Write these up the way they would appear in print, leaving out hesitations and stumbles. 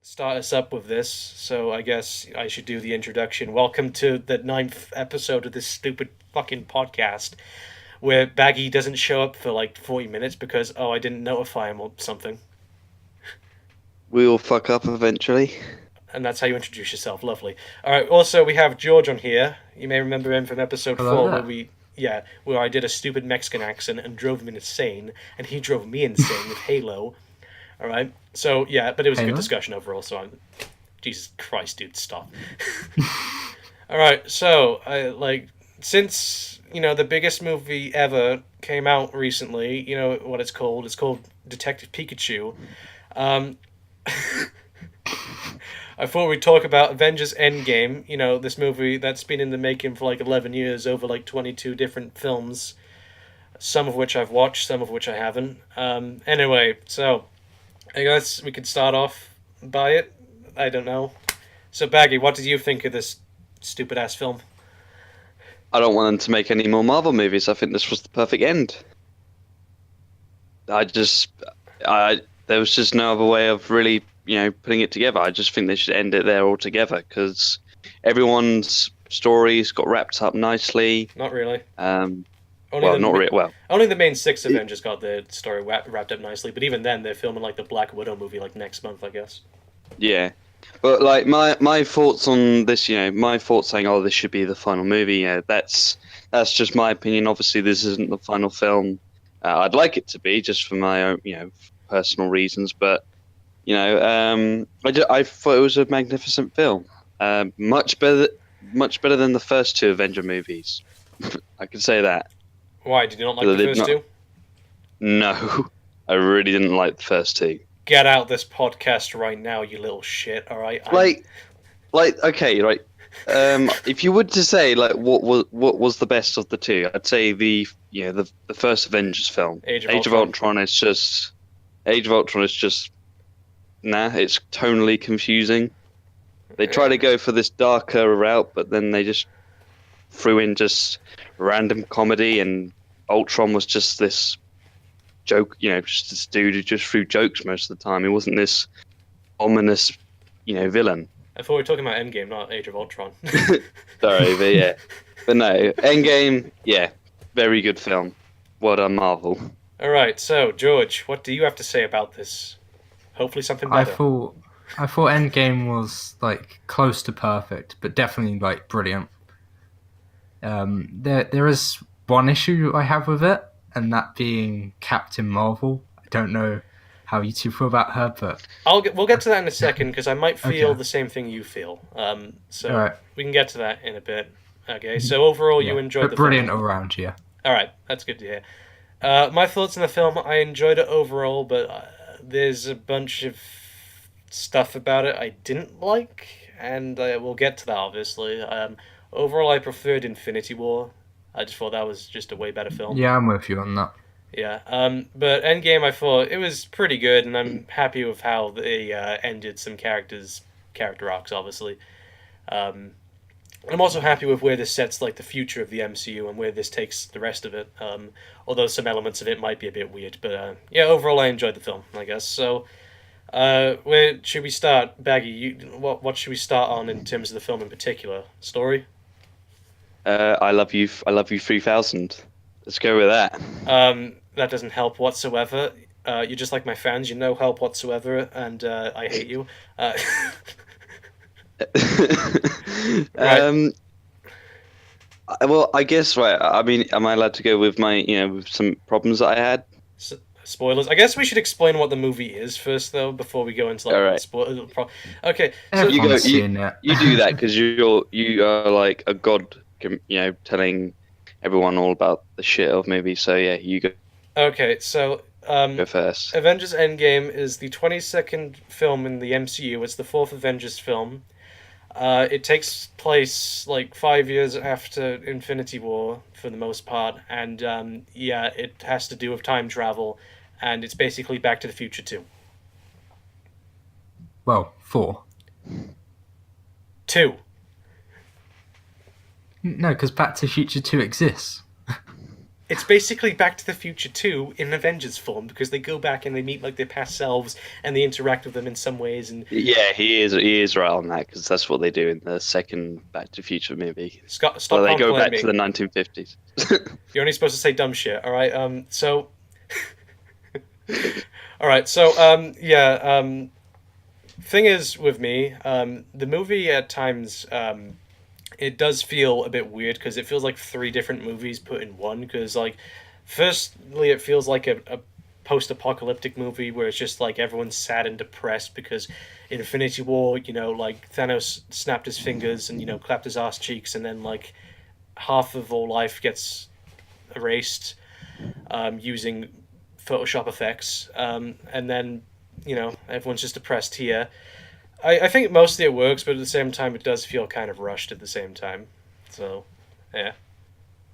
start us up with this, so I guess I should do the introduction. Welcome to the ninth episode of this stupid fucking podcast where Baggy doesn't show up for like 40 minutes because, oh, I didn't notify him or something. We will fuck up eventually. And that's how you introduce yourself. Lovely. All right. Also, we have George on here. You may remember him from episode Hello four, there. where I did a stupid Mexican accent and drove him insane, and he drove me insane with Halo. All right. So yeah, but it was a good Halo? discussion overall. Jesus Christ, dude, stop. All right. So since the biggest movie ever came out recently. You know what it's called? It's called Detective Pikachu. Um, I thought we'd talk about Avengers Endgame, this movie that's been in the making for like 11 years, over like 22 different films, some of which I've watched, some of which I haven't. Anyway, so I guess we could start off by it. I don't know. So, Baggy, what did you think of this stupid ass film? I don't want them to make any more Marvel movies. I think this was the perfect end. I just, I there was just no other way of really, putting it together. I just think they should end it there altogether because everyone's stories got wrapped up nicely. Not really. Um, Only well, the not really. Well, only the main six Avengers got their story wrapped up nicely, but even then, they're filming like the Black Widow movie like next month, I guess. yeah. But like my thoughts on this, my thoughts saying, "Oh, this should be the final movie." Yeah, that's just my opinion. Obviously, this isn't the final film. I'd like it to be, just for my own, personal reasons. But I thought it was a magnificent film. Much better than the first two Avenger movies. I can say that. Why did you not like 'Cause the I did first not. two? No, I really didn't like the first two. Get out this podcast right now, you little shit. All right, Like, okay, right. If you would to say like what was the best of the two, I'd say the first Avengers film. Age of Age of Ultron. Ultron is just Age of Ultron is just it's tonally confusing. They try to go for this darker route, but then they just threw in just random comedy, and Ultron was just this joke, just this dude who just threw jokes most of the time. He wasn't this ominous, villain. I thought we were talking about Endgame, not Age of Ultron. Sorry, but yeah. But no, Endgame, yeah, very good film. Well done, Marvel. All right, so George, what do you have to say about this? Hopefully, something I better. thought I thought Endgame was like close to perfect, but definitely like brilliant. There is one issue I have with it, and that being Captain Marvel. I don't know how you two feel about her, but We'll get to that in a second because I might feel okay, the same thing you feel. all So right, we can get to that in a bit. Okay. So overall, you yeah, enjoyed but the film. brilliant all around, yeah. All right, that's good to hear. My thoughts on the film: I enjoyed it overall, but there's a bunch of stuff about it I didn't like, and we'll get to that obviously. Overall, I preferred Infinity War. I just thought that was just a way better film. Yeah, I'm with you on that. Yeah. But Endgame, I thought it was pretty good, and I'm happy with how they ended some character arcs. Obviously, um, I'm also happy with where this sets like the future of the MCU and where this takes the rest of it. Although some elements of it might be a bit weird, but yeah, overall, I enjoyed the film. I guess so. Where should we start, Baggy? What should we start on in terms of the film in particular? Story. I love you 3000. Let's go with that. That doesn't help whatsoever. You're just like my fans. You no help whatsoever, and I hate you. Uh, right. um, well, I guess right. I mean, am I allowed to go with my, with some problems that I had? Spoilers. I guess we should explain what the movie is first, though, before we go into All like right, spoilers. Okay, so you go. Everyone's seen it. You do that because you are like a god, telling everyone all about the shit of movies. So yeah, you okay, so go first. Avengers Endgame is the 22nd film in the MCU. It's the fourth Avengers film. It takes place like 5 years after Infinity War for the most part, and yeah, it has to do with time travel, and it's basically Back to the Future too. Well, 4. Two. No, because Back to the Future 2 exists. It's basically Back to the Future 2 in Avengers form because they go back and they meet like their past selves and they interact with them in some ways. And Yeah, he is right on that because that's what they do in the second Back to the Future movie. Scott, Well, stop they go complimenting back to me. the 1950s. You're only supposed to say dumb shit. All right. So. All right. So. Yeah. Thing is with me, the movie at times it does feel a bit weird because it feels like three different movies put in one. Because like, firstly, it feels like a post-apocalyptic movie where it's just like everyone's sad and depressed because in Infinity War, like Thanos snapped his fingers and clapped his ass cheeks, and then like half of all life gets erased using Photoshop effects, and then everyone's just depressed here. I think mostly it works, but at the same time, it does feel kind of rushed at the same time. So, yeah.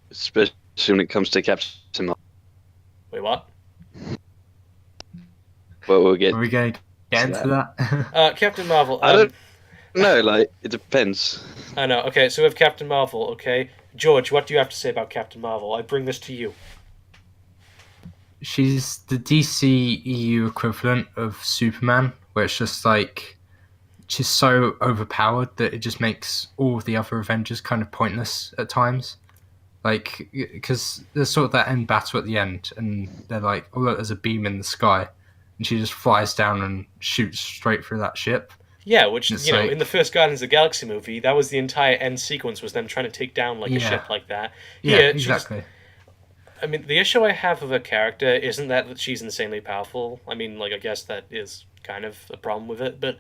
Especially when it comes to Captain Marvel. Wait, what? But we'll get Are we going to get to into that. that? Captain Marvel. I don't know, like, it depends. I know. Okay, so we have Captain Marvel. Okay, George, what do you have to say about Captain Marvel? I bring this to you. She's the DC EU equivalent of Superman, where it's just like she's so overpowered that it just makes all of the other Avengers kind of pointless at times. Like, because there's sort of that end battle at the end, and they're like, oh, look, there's a beam in the sky. And she just flies down and shoots straight through that ship. Yeah, which And it's in the like, first Guardians of the Galaxy movie, that was the entire end sequence was them trying to take down like a yeah, ship like that. yeah, Here, she's exactly. I mean, the issue I have of her character isn't that she's insanely powerful. I mean, like, I guess that is kind of a problem with it, but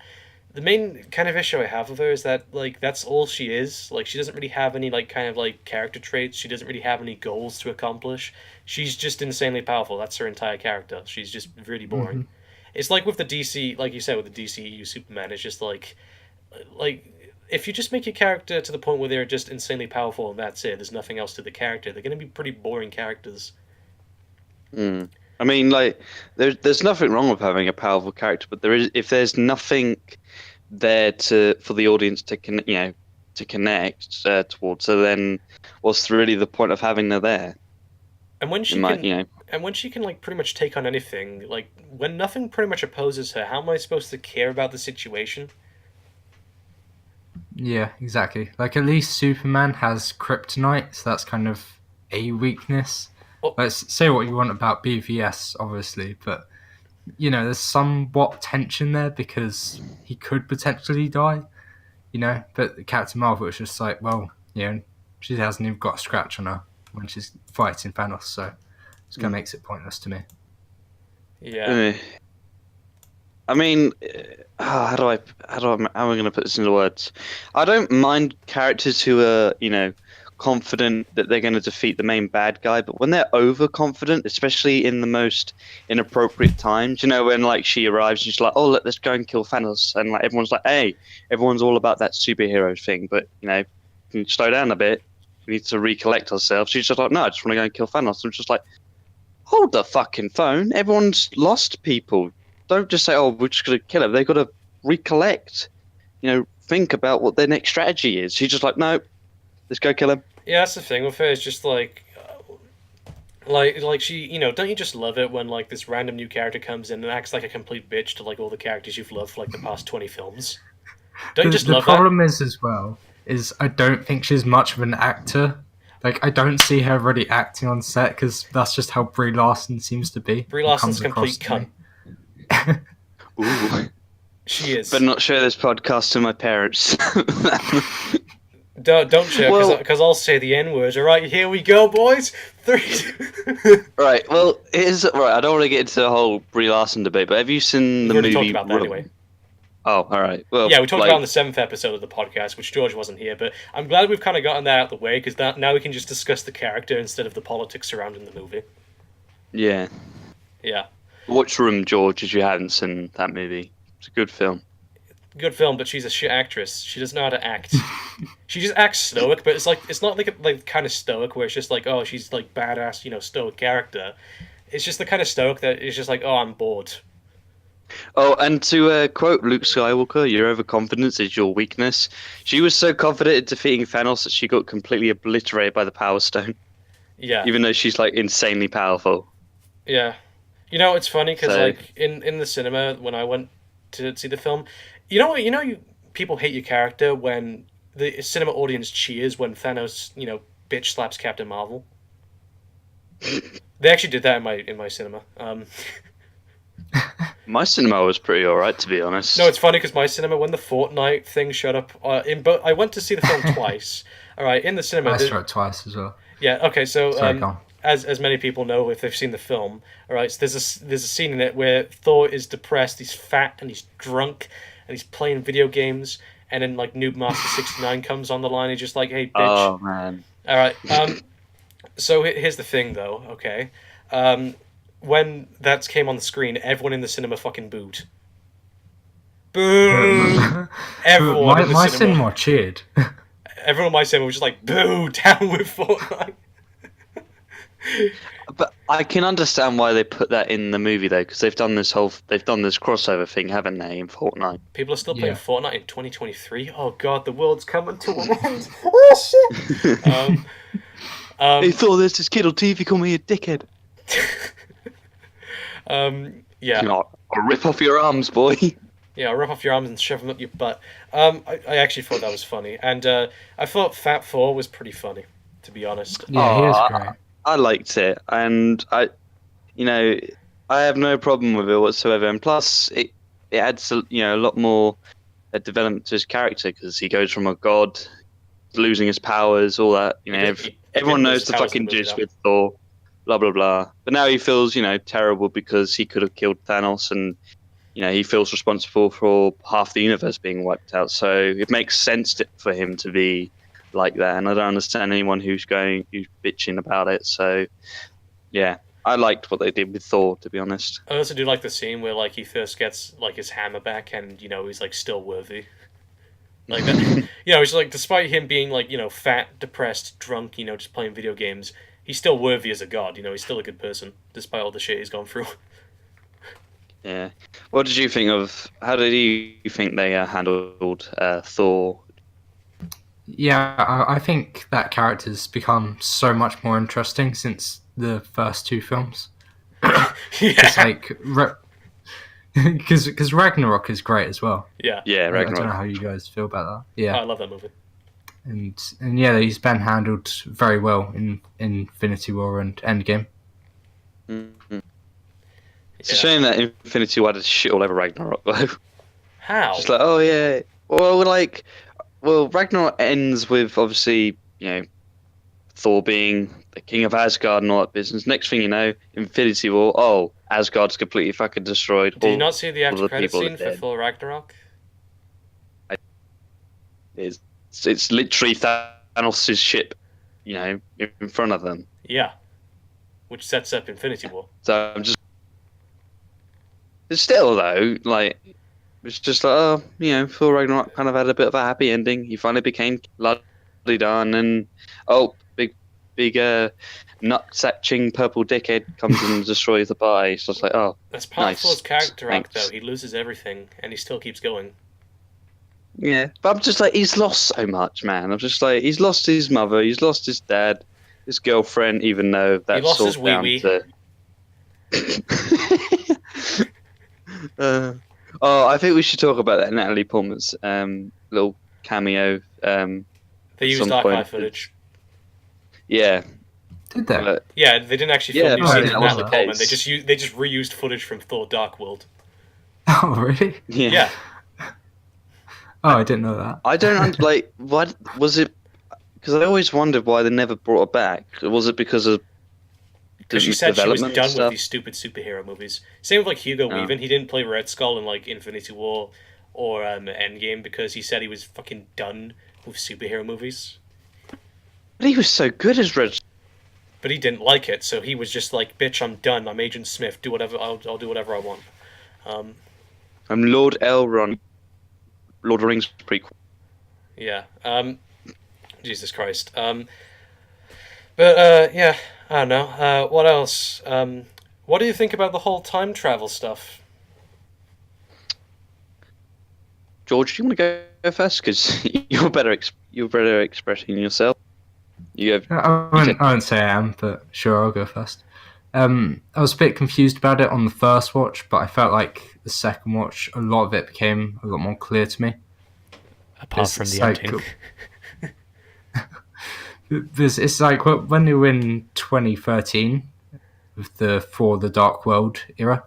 the main kind of issue I have with her is that, like, that's all she is. Like, she doesn't really have any, like, kind of, like, character traits. She doesn't really have any goals to accomplish. She's just insanely powerful. That's her entire character. She's just really boring. Hmm. It's like with the DC, like you said, with the DCEU Superman, it's just like, if you just make your character to the point where they're just insanely powerful and that's it, there's nothing else to the character, they're going to be pretty boring characters. Mm. I mean, like, there's nothing wrong with having a powerful character, but if there's nothing there for the audience to connect towards, so then what's really the point of having her there? And when In she my, can, and when she can like pretty much take on anything, like when nothing pretty much opposes her, how am I supposed to care about the situation? Yeah, exactly. Like, at least Superman has kryptonite, so that's kind of a weakness. Well, Let's say what you want about BVS, obviously, but there's somewhat tension there because he could potentially die, But Captain Marvel is just like, well, she hasn't even got a scratch on her when she's fighting Thanos, so it kind of makes it pointless to me. yeah. uh, I mean, how am I going to put this into words? I don't mind characters who are, confident that they're going to defeat the main bad guy, but when they're overconfident, especially in the most inappropriate times, when like she arrives and she's like, "Oh, let's go and kill Thanos," and like everyone's like, "Hey, everyone's all about that superhero thing," but can you slow down a bit? We need to recollect ourselves. She's just like, "No, I just want to go and kill Thanos." I'm just like, hold the fucking phone. Everyone's lost people. Don't just say, "Oh, we're just gonna kill him." They've got to recollect. Think about what their next strategy is. She's just like, "No, let's go kill him." Yeah, that's the thing with her. It's just like she, don't you just love it when like this random new character comes in and acts like a complete bitch to like all the characters you've loved for like the past 20 films? Don't you just The love that? problem is, as well, is I don't think she's much of an actor. Like, I don't see her really acting on set because that's just how Brie Larson seems to be. Brie It Larson's comes a complete across to cunt. me. Ooh. She is. Better not share this podcast to my parents. Don't share Well, because I'll say the N words. All right, here we go, boys. 3. right. Well, right. I don't want to get into the whole Brie Larson debate, but have you seen We've the already movie talked about that Room? anyway. Oh, all right. Well, Yeah, we talked like, about it on the 7th episode of the podcast, which George wasn't here, but I'm glad we've kind of gotten that out of the way because now we can just discuss the character instead of the politics surrounding the movie. yeah. Yeah. Watch Room, George, if you haven't seen that movie. It's a good film. Good film, but she's a shit actress. She doesn't know how to act. She just acts stoic, but it's not like kind of stoic where it's just like, oh, she's like badass, stoic character. It's just the kind of stoic that is just like, oh, I'm bored. Oh, and to quote Luke Skywalker, "Your overconfidence is your weakness." She was so confident in defeating Thanos that she got completely obliterated by the Power Stone. Yeah, even though she's like insanely powerful. yeah. You know, it's funny because So like in the cinema when I went to see the film, you people hate your character when the cinema audience cheers when Thanos bitch slaps Captain Marvel. They actually did that in my cinema. my cinema was pretty alright, to be No, honest. it's funny because my cinema when the Fortnite thing showed up I went to see the film twice. All right, in the cinema, I saw it twice as well. yeah. Okay, so Sorry, go on. as many people know if they've seen the film, all right. So there's a scene in it where Thor is depressed, he's fat and he's drunk, and he's playing video games, and then like Noob Master 69 comes on the line, and he's just like, "Hey, bitch." Oh man. All right. So here's the thing, though. Okay. Um, when that came on the screen, everyone in the cinema fucking booed. Boo! Everyone my in the my cinema. cinema cheered. Everyone in my cinema was just like, "Boo! Down with Fortnite." But I can understand why they put that in the movie though, because they've done this crossover thing, haven't they, in Fortnite? People are still playing Yeah. Fortnite in 2023. Oh god, the world's coming to an end. Oh shit. Hey Thor, there's this kid on TV call me a dickhead. Yeah. You know, I'll rip off your arms, boy. Yeah, rip off your arms and shove them up your butt. I actually thought that was funny, and I thought Fat Thor was pretty funny, to be honest. Yeah, he is Oh, great. I liked it, and you know, I have no problem with it whatsoever. And plus, it adds a lot more development to his character because he goes from a god, losing his powers, all that. He Everyone didn't lose knows his the powers in fucking the movie, gist though. with Thor, blah blah blah. But now he feels terrible because he could have killed Thanos, and he feels responsible for half the universe being wiped out. So it makes sense for him to be like that, and I don't understand anyone who's bitching about it. So yeah, I liked what they did with Thor, to be honest. I also do like the scene where like he first gets like his hammer back, and he's like still worthy. Like that, he's like despite him being like fat, depressed, drunk, just playing video games, he's still worthy as a god. He's still a good person despite all the shit he's gone through. Yeah. What did you think of? How did you think they handled Thor? Yeah, I think that character's become so much more interesting since the first two films. It's Yeah, like because Ragnarok is great as well. yeah, Yeah, I don't know Ragnarok. how you guys feel about that. oh, Yeah, I love that movie. and yeah, he's been handled very well in Infinity War and Endgame. Mm-hmm. It's a Yeah. shame that Infinity War had shit all over Ragnarok, though. How? Just like, oh yeah. Well, Ragnarok ends with obviously, Thor being the king of Asgard and all that business. Next thing you know, Infinity War. Oh, Asgard's completely fucking destroyed. Did you not see the all after the credit people are scene for dead. Thor Ragnarok? It's literally Thanos' ship, in front of them. Yeah, which sets up Infinity War. So I'm just. Still though, like it's just like, Thor Ragnarok kind of had a bit of a happy ending. He finally became bloody done, and big nut satching purple dickhead comes and destroys the party. So it's like, oh, That's part nice. of Thor's character arc, Thanks. though. He loses everything, and he still keeps going. Yeah, but I'm just like, he's lost so much, man. I'm just like, he's lost his mother, he's lost his dad, his girlfriend, even though that's lost all his down wee-wee. to. Oh, I think we should talk about that Natalie Portman's little cameo. They used some archive point. footage. Yeah, Did they? but- Yeah, they didn't actually Yeah, film new no, scenes that of was Natalie the Portman. case. They just reused footage from Thor: Dark World. Oh, really? Yeah, Oh, I didn't know that. I don't like. What was it? Because I always wondered why they never brought her back. Was it because of because she said she was development done with stuff? these stupid superhero movies. Same with like Hugo Oh. Weaving. He didn't play Red Skull in like Infinity War or Endgame because he said he was fucking done with superhero movies. But he was so good as Red. But he didn't like it, so he was just like, "Bitch, I'm done. I'm Agent Smith. Do whatever. I'll do whatever I want." I'm Lord Elrond. Lord of the Rings prequel. Yeah. Jesus Christ. But yeah, I don't know. What else? What do you think about the whole time travel stuff? George, do you want to go first? Because you're better expressing yourself. You have I you can. wouldn't say I am, but sure, I'll go first. I was a bit confused about it on the first watch, but I felt like the second watch, a lot of it became a lot more clear to me. Apart from It's the like ending. it's like when they were in 2013 with the For the Dark World era.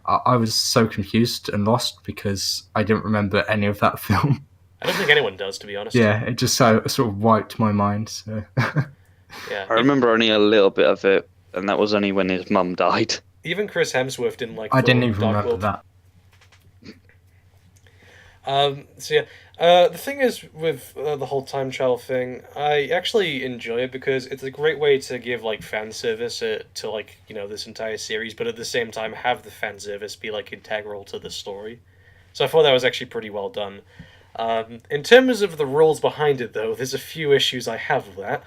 I was so confused and lost because I didn't remember any of that film. I don't think anyone does, to be honest. Yeah, it just sort of wiped my mind. So Yeah, I remember only a little bit of it, and that was only when his mum died. even Chris Hemsworth didn't like I didn't Thor: even Dark remember World. that. So yeah, the thing is with the whole time travel thing, I actually enjoy it because it's a great way to give like fan service to like this entire series, but at the same time have the fan service be like integral to the story. So I thought that was actually pretty well done. In terms of the rules behind it, though, there's a few issues I have with that,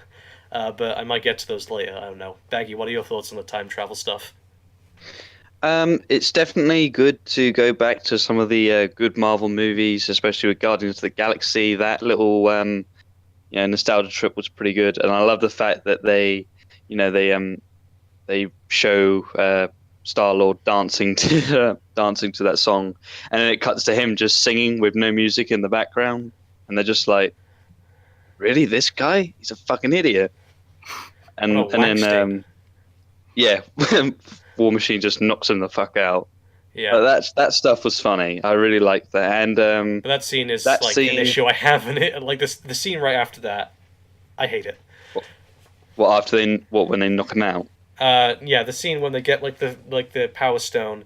but I might get to those later. I don't know. Baggy, what are your thoughts on the time travel stuff? It's definitely good to go back to some of the good Marvel movies, especially with Guardians of the Galaxy. That little nostalgia trip was pretty good, and I love the fact that they show Star Lord dancing to dancing to that song, and then it cuts to him just singing with no music in the background, and they're just like, "Really, this guy? He's a fucking idiot." What a And whack then statement. yeah, War Machine just knocks him the fuck out. Yeah. But that stuff was funny. I really liked that, and But that scene is that like an scene. issue I have in it. Like the scene right after that, I hate it. What after they what when they knock him out? Yeah, the scene when they get like the Power Stone.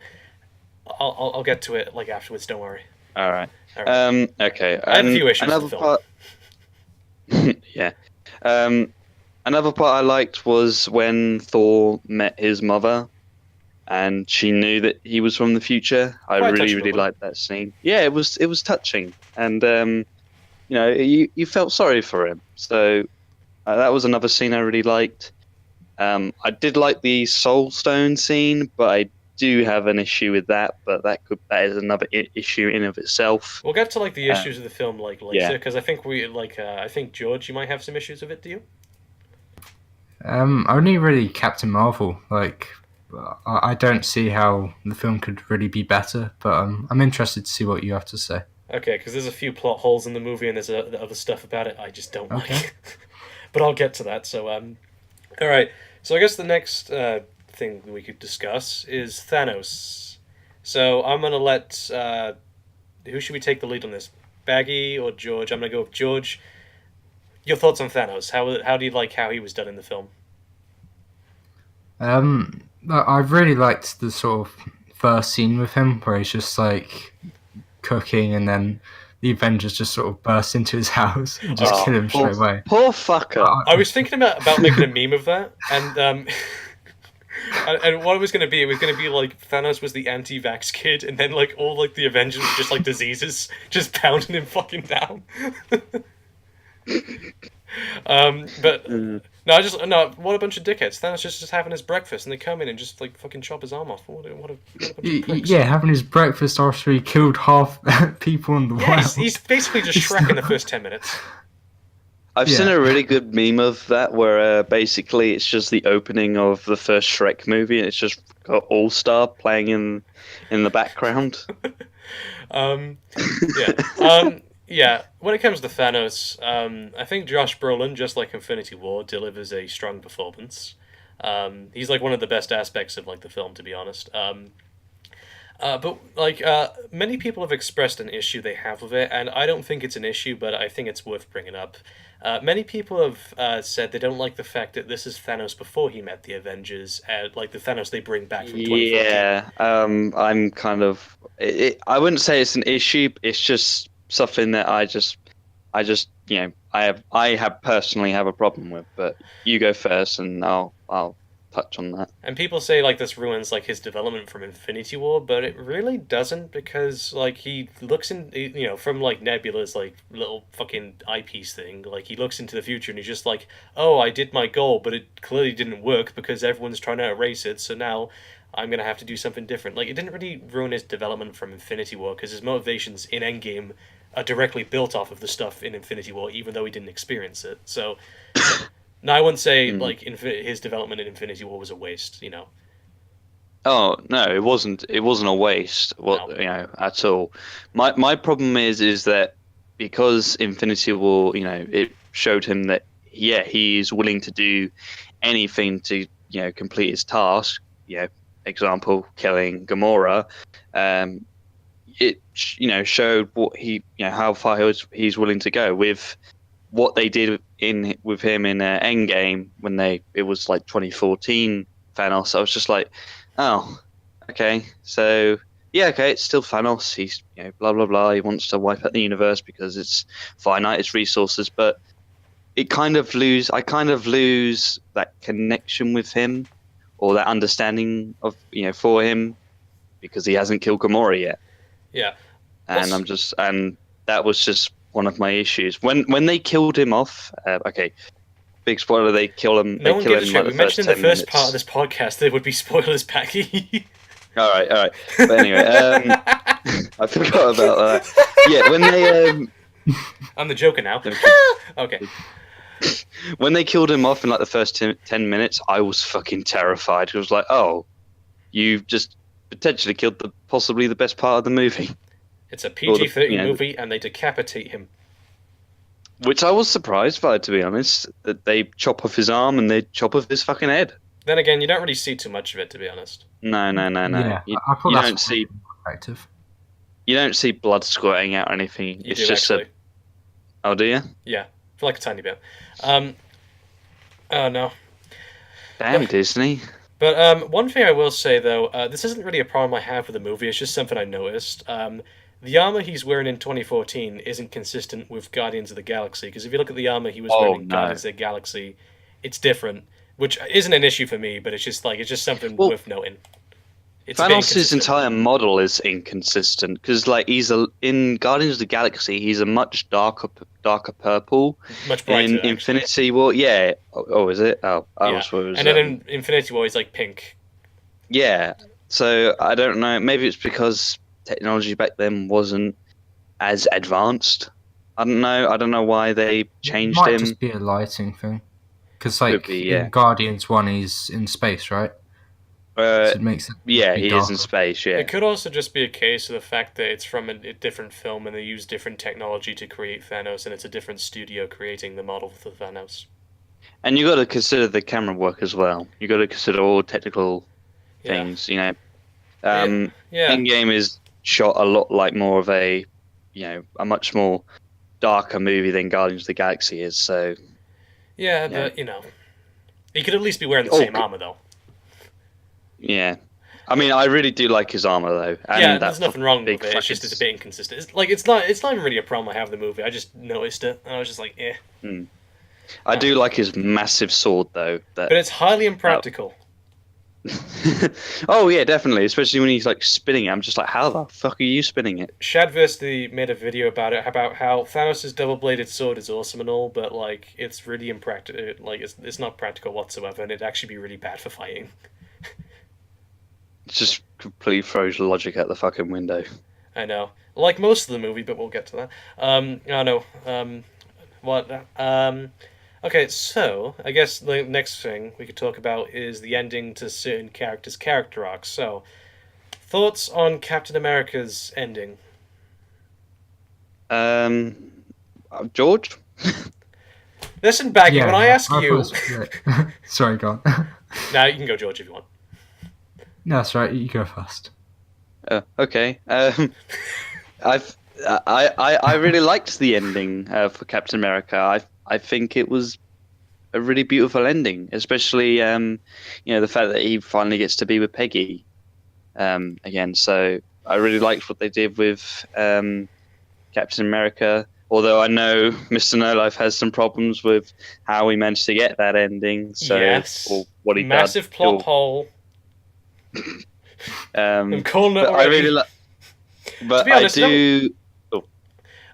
I'll get to it like afterwards. Don't worry. All right. All right. Okay. I have a And few issues with the another film. part. Yeah. Um, another part I liked was when Thor met his mother, and she knew that he was from the future. I Quite a really, touching really moment. liked that scene. Yeah, it was touching, and you felt sorry for him. So that was another scene I really liked. I did like the Soul Stone scene, but I do have an issue with that. But that is another issue in of itself. We'll get to like the issues Um, of the film like later yeah. because I think we like I think George, you might have some issues with it. Do you? Only really Captain Marvel. Like, I don't see how the film could really be better, but I'm interested to see what you have to say. Okay, because there's a few plot holes in the movie and there's other stuff about it I just don't Okay. like. But I'll get to that. So all right. So I guess the next thing we could discuss is Thanos. So I'm gonna let who should we take the lead on this? Baggy or George? I'm gonna go with George. Your thoughts on Thanos? How do you like how he was done in the film? I really liked the sort of first scene with him where he's just like cooking, and then the Avengers just sort of burst into his house and just Oh, kill him straight away. poor fucker. I was thinking about making a meme of that, and and what it was going to be, it was going to be like Thanos was the anti-vax kid, and then like all like the Avengers were just like diseases, just pounding him fucking down. But Mm. no, I just no. What a bunch of dickheads! Thanos just having his breakfast, and they come in and just like fucking chop his arm off. What a bunch of pricks! Yeah, having his breakfast after he killed half people in the Yeah, world. he's basically just Shrek in the first 10 minutes. I've seen Yeah. a really good meme of that where basically it's just the opening of the first Shrek movie and it's just got All Star playing in the background. Um, yeah. Yeah. When it comes to Thanos, I think Josh Brolin, just like Infinity War, delivers a strong performance. He's like one of the best aspects of like the film, to be honest. But like many people have expressed an issue they have with it, and I don't think it's an issue, but I think it's worth bringing up. Many people have said they don't like the fact that this is Thanos before he met the Avengers, like the Thanos they bring back from 2013. Yeah, I'm kind of. I wouldn't say it's an issue. It's just something that I have personally have a problem with. But you go first, and I'll touch on that. And people say like this ruins like his development from Infinity War, but it really doesn't because like he looks in from like Nebula's like little fucking eyepiece thing, like he looks into the future and he's just like, "Oh, I did my goal, but it clearly didn't work because everyone's trying to erase it, so now I'm going to have to do something different." Like it didn't really ruin his development from Infinity War because his motivations in Endgame are directly built off of the stuff in Infinity War even though he didn't experience it. So No, I wouldn't say Mm. like his development in Infinity War was a waste. You know, Oh no, it wasn't. It wasn't a waste. What no. at all. My problem is that because Infinity War, it showed him that yeah, he's willing to do anything to complete his task. Example, killing Gamora. Um, it showed what how far he's willing to go with what they did in with him in Endgame when it was like 2014 Thanos. I was just like, oh, okay, so yeah, okay, it's still Thanos. He's blah blah blah. He wants to wipe out the universe because it's finite, its resources. But I kind of lose that connection with him or that understanding of for him because he hasn't killed Gamora yet, Yeah. and Also, and that was just one of my issues when they killed him off. Okay, big spoiler, they kill him. no They one kill gives a him shit. like We the first mentioned in the 10 first part of minutes. this podcast there would be spoilers, Packy. All right. But anyway, I forgot about that. Yeah, when they I'm the Joker now. let me keep- Okay. when they killed him off in like the first 10 minutes, I was fucking terrified. I was like, oh, you just potentially killed possibly the best part of the movie, It's a or PG-13 movie, and they decapitate him. which I was surprised by, to be honest, that they chop off his arm and they chop off his fucking head. Then again, you don't really see too much of it, to be honest. No, no, no, no. Yeah, You I thought you that's don't see effective. you don't see blood squirting out or anything. You It's do, just actually. oh, do you? Yeah, for like a tiny bit. Um, oh, no. Damn Disney. But one thing I will say, though, this isn't really a problem I have with the movie, it's just something I noticed. The armor he's wearing in 2014 isn't consistent with Guardians of the Galaxy, because if you look at the armor he was wearing Oh in no. Guardians of the Galaxy, it's different, which isn't an issue for me, but it's just something Well, worth noting. It's a bit Thanos' inconsistent. entire model is inconsistent because, like, in Guardians of the Galaxy, he's a much darker purple. Much In brighter, actually. Infinity War, yeah. Oh, is it? Oh, I Yeah. was it was And then in Infinity War, he's like pink. yeah. So I don't know. Maybe it's because technology back then wasn't as advanced. I don't know. I don't know why they It changed might him. just be a lighting thing. Because, Could like, be, in yeah. Guardians 1, he's in space, right? Uh, So it makes it yeah, be he is in darker. space. Yeah. It could also just be a case of the fact that it's from a different film and they use different technology to create Thanos, and it's a different studio creating the model for Thanos. And you got to consider the camera work as well. You got to consider all technical Yeah. things. Yeah. Yeah. Endgame is shot a lot like more of a much more darker movie than Guardians of the Galaxy is. So, Yeah, yeah. but, he could at least be wearing the Oh, same armor, though. yeah. I mean, I really do like his armor though, and Yeah, that there's nothing wrong big with it. It's fucking. just it's a bit inconsistent. It's not even really a problem I have with the movie. I just noticed it and I was just like, eh. I do like his massive sword though. But it's highly impractical. Oh yeah, definitely. Especially when he's like spinning it. I'm just like, how the fuck are you spinning it? Shadversity made a video about it, about how Thanos' double-bladed sword is awesome and all, but like it's really impractical. Like it's not practical whatsoever, and it'd actually be really bad for fighting. It just completely throws logic out the fucking window. I know, like most of the movie, but we'll get to that. I know. What? Okay, so I guess the next thing we could talk about is the ending to certain characters' character arcs. So, thoughts on Captain America's ending? Um, George. Listen, Baggy, when I ask thought it you, was great. Sorry, go on. now you can go, George, if you want. No, that's right. You go first. Okay. I really liked the ending for Captain America. I think it was a really beautiful ending, especially the fact that he finally gets to be with Peggy again. So I really liked what they did with Captain America. Although I know Mr. No Life has some problems with how he managed to get that ending. So Yes. or what he Massive did, plot hole. I'm calling it but I already. really like. But To be honest, I do.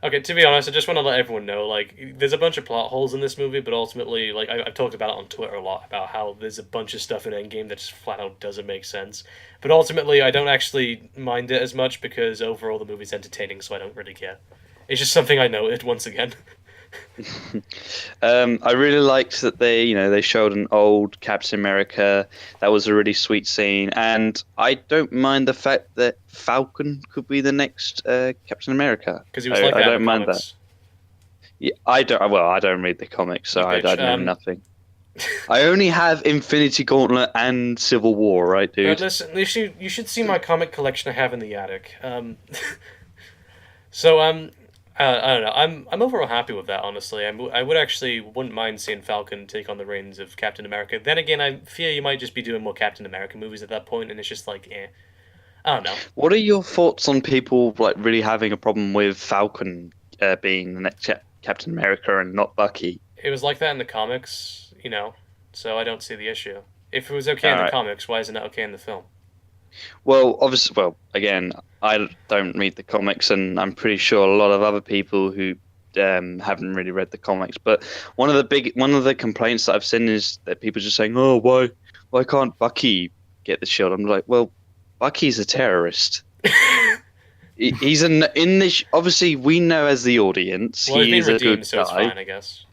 Okay, to be honest, I just want to let everyone know, like, there's a bunch of plot holes in this movie, but ultimately, like, I've talked about it on Twitter a lot, about how there's a bunch of stuff in Endgame that just flat out doesn't make sense. But ultimately, I don't actually mind it as much, because overall the movie's entertaining, so I don't really care. It's just something I noted, once again. I really liked that they showed an old Captain America. That was a really sweet scene, and I don't mind the fact that Falcon could be the next Captain America. Because he was like I that in the don't mind that. comics. Yeah, I don't. Well, I don't read the comics, so You I bitch. know nothing. I only have Infinity Gauntlet and Civil War, right, But dude? listen, you should see my comic collection I have in the attic. So I don't know. I'm overall happy with that. Honestly, I would actually wouldn't mind seeing Falcon take on the reins of Captain America. Then again, I fear you might just be doing more Captain America movies at that point, and it's just like, eh. I don't know. What are your thoughts on people like really having a problem with Falcon being the next Captain America and not Bucky? It was like that in the comics, so I don't see the issue. If it was okay in All the right. comics, why isn't it okay in the film? Well, obviously, well, again, I don't read the comics, and I'm pretty sure a lot of other people who haven't really read the comics. But one of the complaints that I've seen is that people just saying, "Oh, why can't Bucky get the shield?" I'm like, well, Bucky's a terrorist. He's in this. Obviously, we know as the audience, Well, he's he been is a good redeemed, so it's guy. fine, I guess.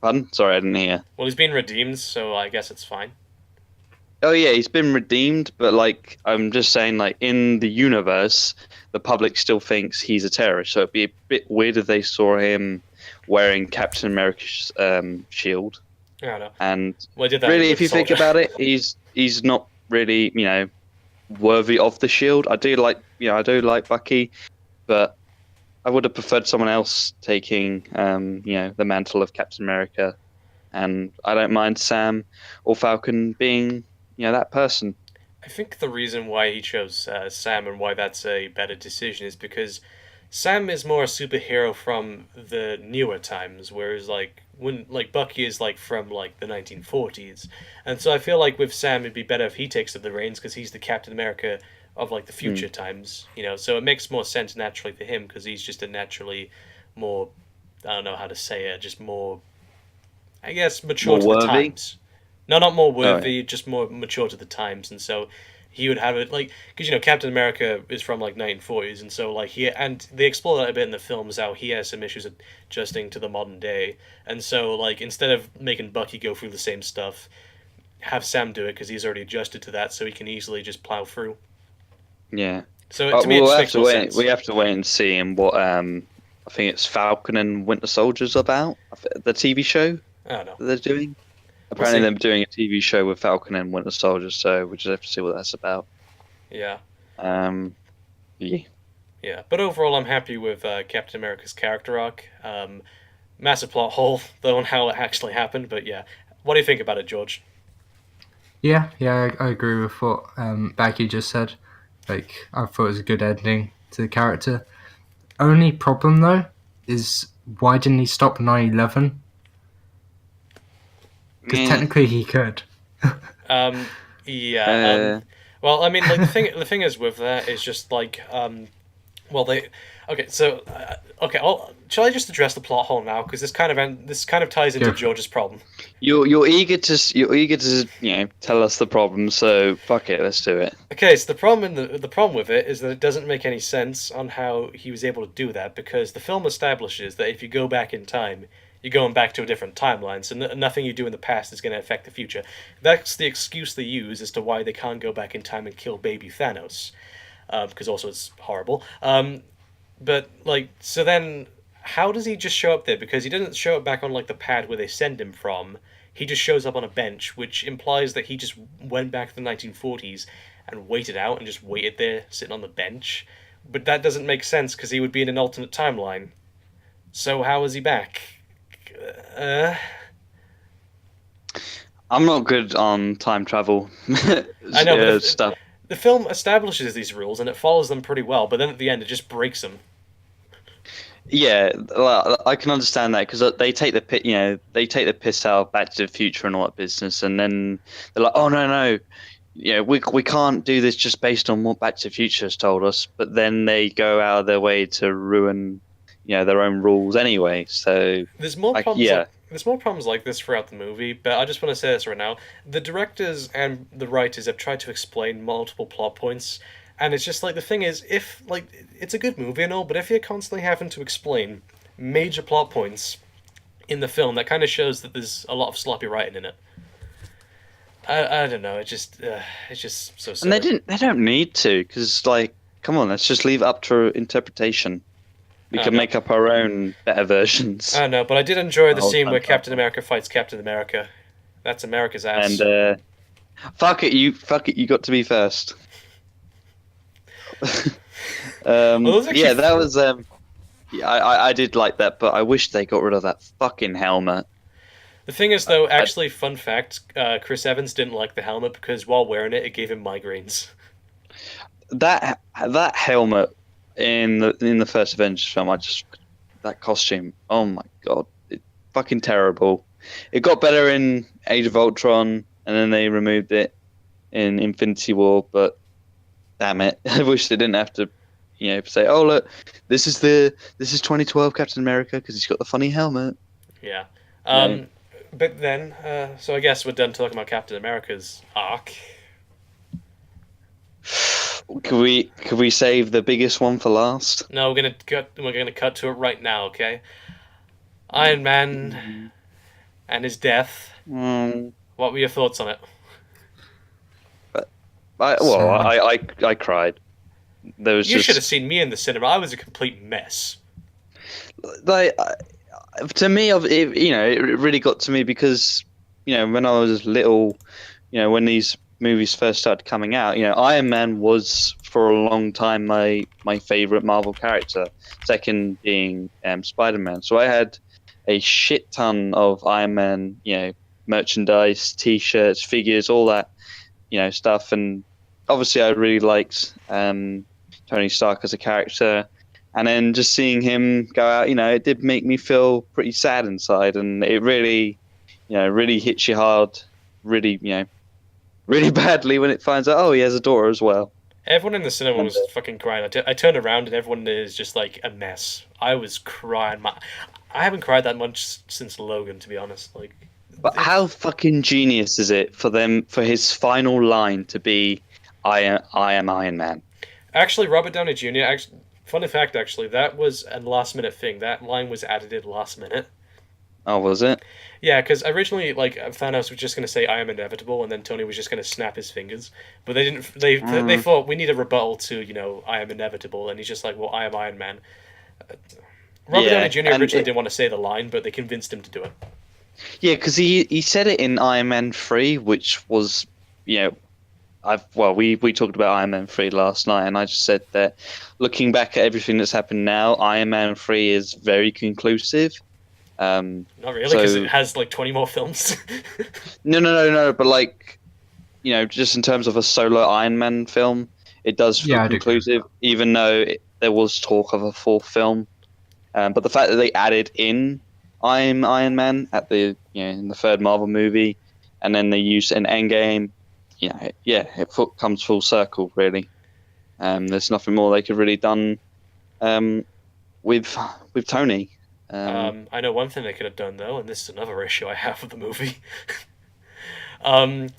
Pardon? Sorry, I didn't hear. Well, he's been redeemed, so I guess it's fine. Oh yeah, he's been redeemed, but like I'm just saying, like in the universe, the public still thinks he's a terrorist. So it'd be a bit weird if they saw him wearing Captain America's shield. I don't know. And Well, I did that in really, if Winter you think Soldier. about it, he's not really worthy of the shield. I do like Bucky, but I would have preferred someone else taking the mantle of Captain America. And I don't mind Sam or Falcon being that person. I think the reason why he chose Sam and why that's a better decision is because Sam is more a superhero from the newer times, whereas when Bucky is from the 1940s, and so I feel like with Sam it'd be better if he takes up the reins because he's the Captain America of the Hmm. future times, So it makes more sense naturally for him because he's just a naturally more, I don't know how to say it, just more, I guess, mature More to the worthy. times. No, not more Oh yeah. worthy, just more mature to the times, and so he would have it because Captain America is from 1940s, and so they explore that a bit in the films how he has some issues adjusting to the modern day, and so instead of making Bucky go through the same stuff, have Sam do it because he's already adjusted to that, so he can easily just plow through. Yeah. So to me, it We'll just have makes to more wait. sense. We have to wait and see in what I think it's Falcon and Winter Soldier's about the TV show I don't know. that they're doing. We'll Apparently, see. they're doing a TV show with Falcon and Winter Soldier, so we just have to see what that's about. Yeah, Um, yeah. yeah. But overall, I'm happy with Captain America's character arc. Massive plot hole though on how it actually happened, but yeah. What do you think about it, George? Yeah, I agree with what Baggy just said. Like, I thought it was a good ending to the character. Only problem though is why didn't he stop 9/11? Because Yeah. technically he could. Um, yeah. Uh, Well, I mean, the thing is with that is just well, they, okay, so okay, shall I just address the plot hole now? Because this kind of ties into Go for it. George's problem. you're eager to tell us the problem, so fuck it, let's do it. Okay, so the problem with it is that it doesn't make any sense on how he was able to do that because the film establishes that if you go back in time, you're going back to a different timeline, so nothing you do in the past is going to affect the future. That's the excuse they use as to why they can't go back in time and kill baby Thanos, because also it's horrible. But so then, how does he just show up there? Because he doesn't show up back on the pad where they send him from. He just shows up on a bench, which implies that he just went back to the 1940s and waited out and just waited there, sitting on the bench. But that doesn't make sense because he would be in an alternate timeline. So how is he back? Uh, I'm not good on time travel I know, but stuff. the film establishes these rules and it follows them pretty well. But then at the end, it just breaks them. Yeah, well, I can understand that because they take the piss out of Back to the Future and all that business, and then they're like, oh no no, we can't do this just based on what Back to the Future has told us. But then they go out of their way to ruin, their own rules anyway. So There's more like problems yeah, like this throughout the movie, but I just want to say this right now. The directors and the writers have tried to explain multiple plot points, and it's just the thing is, if it's a good movie and all, but if you're constantly having to explain major plot points in the film that kind of shows that there's a lot of sloppy writing in it. I don't know. It's just so And silly. they don't need to, because like, come on, let's just leave it up to interpretation. We I can don't know. make up our own better versions. I don't know, but I did enjoy The the whole scene time where Captain travel. America fights Captain America. That's America's And ass. fuck it, you got to be first. Well, it was actually Yeah, that was yeah, I did like that, but I wish they got rid of that fucking helmet. the thing is, though. I, Actually, fun fact: Chris Evans didn't like the helmet because while wearing it, it gave him migraines. that helmet in the first Avengers film, that costume. Oh my god, fucking terrible. It got better in Age of Ultron, and then they removed it in Infinity War. But damn it, I wish they didn't have to, say, "Oh look, this is 2012 Captain America because he's got the funny helmet." Yeah. Yeah. But then, so I guess we're done talking about Captain America's arc. Could we save the biggest one for last? No, we're gonna cut to it right now. Okay. Iron Man and his death. Mm, What were your thoughts on it? So I cried. There was You should have just seen me in the cinema. I was a complete mess. like to me, it really got to me because when I was little, when these movies first started coming out, Iron Man was for a long time my favorite Marvel character. Second being Spider-Man. So I had a shit ton of Iron Man, merchandise, T-shirts, figures, all that, stuff. And obviously, I really liked Tony Stark as a character. And then just seeing him go out, it did make me feel pretty sad inside, and it really, really hits you hard, really, really badly when it finds out, oh, he has a daughter as well. Everyone in the cinema And was fucking crying. I turned around and everyone is just like a mess. I was crying. I haven't cried that much since Logan, to be honest. Like, but how fucking genius is it for his final line to be, I am Iron Man. actually, Robert Downey Jr. Actually, funny fact, actually, that was a last minute thing. That line was added in last minute. Oh, was it? Yeah, because originally, like Thanos was just going to say "I am inevitable," and then Tony was just going to snap his fingers. But they didn't. They Mm, thought we need a rebuttal to "I am inevitable," and he's just like, "Well, I am Iron Man." Robert Downey yeah, Jr. originally didn't want to say the line, but they convinced him to do it. yeah, because he said it in Iron Man 3, which was, you know, we talked about Iron Man 3 last night, and I just said that looking back at everything that's happened now, Iron Man 3 is very conclusive. Not really, because So it has like 20 more films. no, but like, just in terms of a solo Iron Man film, it does feel yeah, I'd agree. conclusive, even though there was talk of a fourth film. But the fact that they added in I'm Iron Man at the in the third Marvel movie, and then they use an Endgame, comes full circle really. There's nothing more they could really done with Tony. I know one thing they could have done though, and this is another issue I have with the movie. um,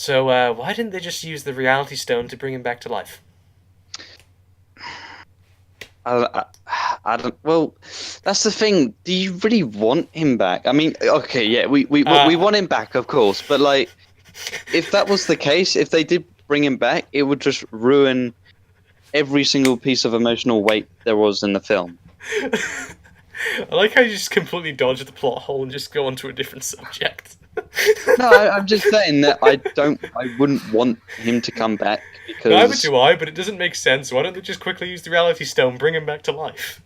why didn't they just use the Reality Stone to bring him back to life? I don't. Well, that's the thing. Do you really want him back? I mean, okay, yeah, we want him back, of course. But like, if that was the case, if they did bring him back, it would just ruin every single piece of emotional weight there was in the film. I like how you just completely dodge the plot hole and just go on to a different subject. No, I'm just saying that I wouldn't want him to come back Neither because do I, but it doesn't make sense. Why don't they just quickly use the Reality Stone, bring him back to life?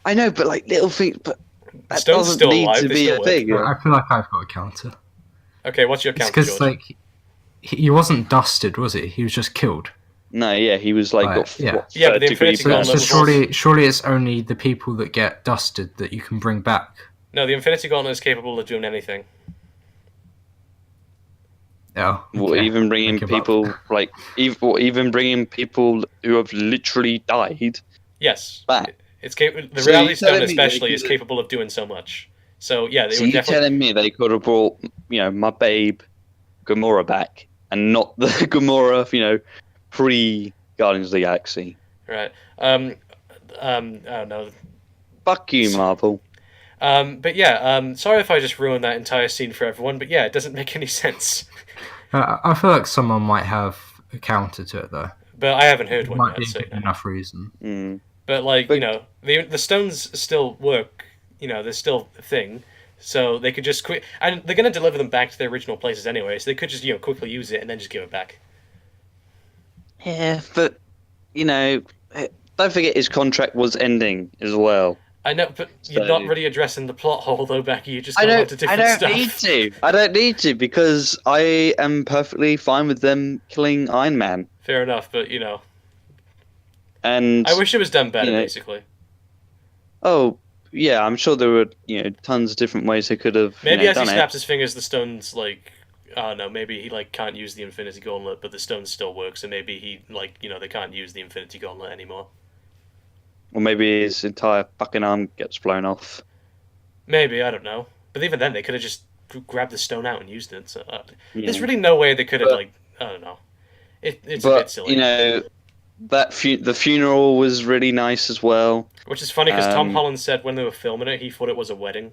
I know, but like little things, but The that stone's doesn't still need alive, to they be still a work. thing. I feel like I've got a counter. Okay, what's your It's counter, because George? like he wasn't dusted, was he? He was just killed. No, yeah, he was like got Yeah. what, Yeah, but the third degree Infinity So, Gauntlet so was burns. surely it's only the people that get dusted that you can bring back. No, the Infinity Gauntlet is capable of doing anything. Oh, Well, okay. even I bringing give up. people like even bringing people who have literally died Yes. back. It's capable. The So Reality you're Stone, telling me they especially, is could've- capable of doing so much. So yeah, they So would you're definitely. telling me they could have brought my babe Gamora back and not the Gamora pre Guardians of the Galaxy. Right. Oh no. Fuck you, Marvel. But yeah, sorry if I just ruined that entire scene for everyone, but yeah, it doesn't make any sense. I feel like someone might have a counter to it though. But I haven't heard It one might yet, be a so good enough reason. Mm. But like But the stones still work. They're still a thing, so they could just quit. And they're gonna deliver them back to their original places anyway, so they could just quickly use it and then just give it back. yeah, but you know, don't forget his contract was ending as well. I know, but you're So not really addressing the plot hole though, Becky. You're just I going on don't to I different don't stuff. need to. I don't need to because I am perfectly fine with them killing Iron Man. Fair enough, but And I wish it was done better. you know, Basically, oh yeah, I'm sure there were tons of different ways they could have maybe as he done it. snaps his fingers, the stones like. Oh no, maybe he can't use the Infinity Gauntlet, but the stone still works, and maybe he they can't use the Infinity Gauntlet anymore. Or maybe his entire fucking arm gets blown off. Maybe, I don't know. But even then, they could have just grabbed the stone out and used it. So there's Yeah. really no way they could have But, I don't know. It's a bit silly. the funeral was really nice as well. Which is funny because Tom Um, Holland said when they were filming it, he thought it was a wedding.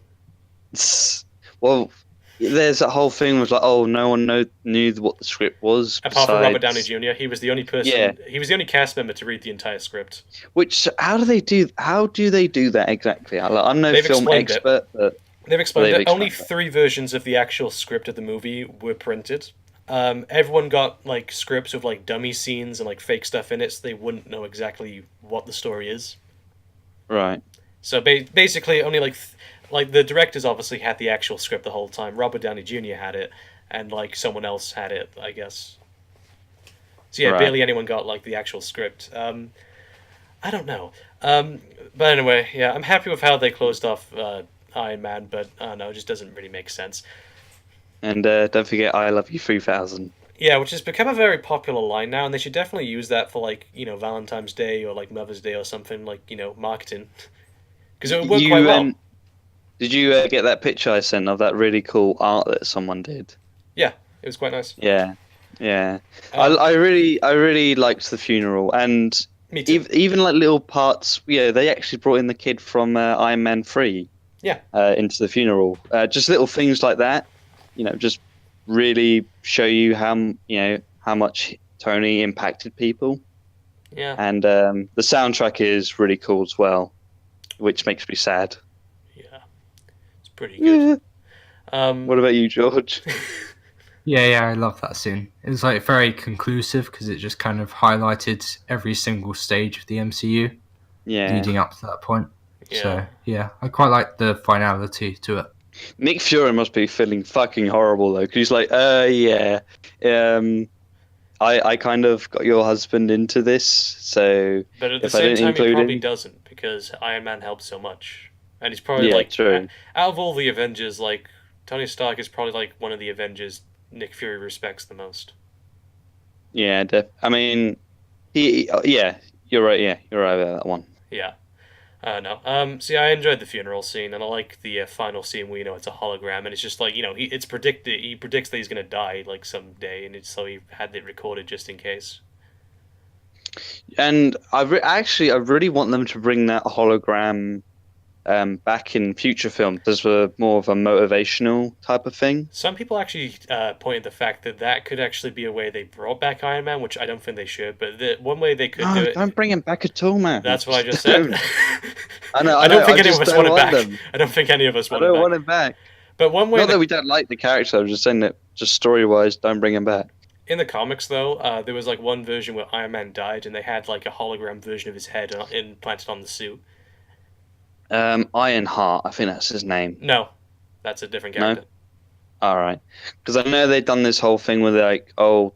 Well, there's that whole thing was like, oh, no one knew what the script was. Apart from Robert Downey besides- Jr., he was the only person. Yeah. He was the only cast member to read the entire script. Which how do they do that exactly? I'm no They've film explained it. expert, but They've explained They've that only explained 3 versions of the actual script of the movie were printed. Everyone got scripts with dummy scenes and fake stuff in it, so they wouldn't know exactly what the story is. right. So basically, only the directors obviously had the actual script the whole time. Robert Downey Jr. had it, and someone else had it, I guess. So yeah, Right. barely anyone got the actual script. I don't know. But anyway, yeah, I'm happy with how they closed off Iron Man, but I don't know, it just doesn't really make sense. And don't forget, I love you 3000. Yeah, which has become a very popular line now, and they should definitely use that for Valentine's Day or Mother's Day or something marketing, because it would work quite well. Did you get that picture I sent of that really cool art that someone did? Yeah, it was quite nice. Yeah, yeah. Um, I really liked the funeral, and Me too. even little parts. Yeah, they actually brought in the kid from Iron Man 3. Yeah. Into the funeral. Just little things like that. Just really show you how much Tony impacted people. Yeah. And the soundtrack is really cool as well, which makes me sad. Yeah. It's pretty good. What about you, George? Yeah, I love that scene. It was very conclusive because it just kind of highlighted every single stage of the MCU Yeah. leading up to that point. Yeah. So yeah, I quite like the finality to it. Nick Fury must be feeling fucking horrible though, because he's like, yeah, I kind of got your husband into this, so But at the if I same didn't time, he include probably him, doesn't because Iron Man helped so much, and he's probably yeah, true. out of all the Avengers, Tony Stark is probably one of the Avengers Nick Fury respects the most. Yeah, I mean, yeah, you're right. Yeah, you're right about that one. Yeah. No. See, I enjoyed the funeral scene, and I like the final scene where it's a hologram, and it's just it's predicted. He predicts that he's gonna die someday, and so he had it recorded just in case. And I really want them to bring that hologram back in future films as more of a motivational type of thing. Some people actually pointed the fact that could actually be a way they brought back Iron Man, which I don't think they should. But one way they could do it. Don't bring him back at all, man. That's what I just said. I know. I don't think any of us want him back. Them. I don't think any of us I want him don't back. want him back. But one way Not that we don't like the character. I'm just saying that, just story-wise, don't bring him back. in the comics, though, there was one version where Iron Man died, and they had a hologram version of his head implanted on the suit. Ironheart, I think that's his name. No, that's a different character. No? All right. Because I know they've done this whole thing where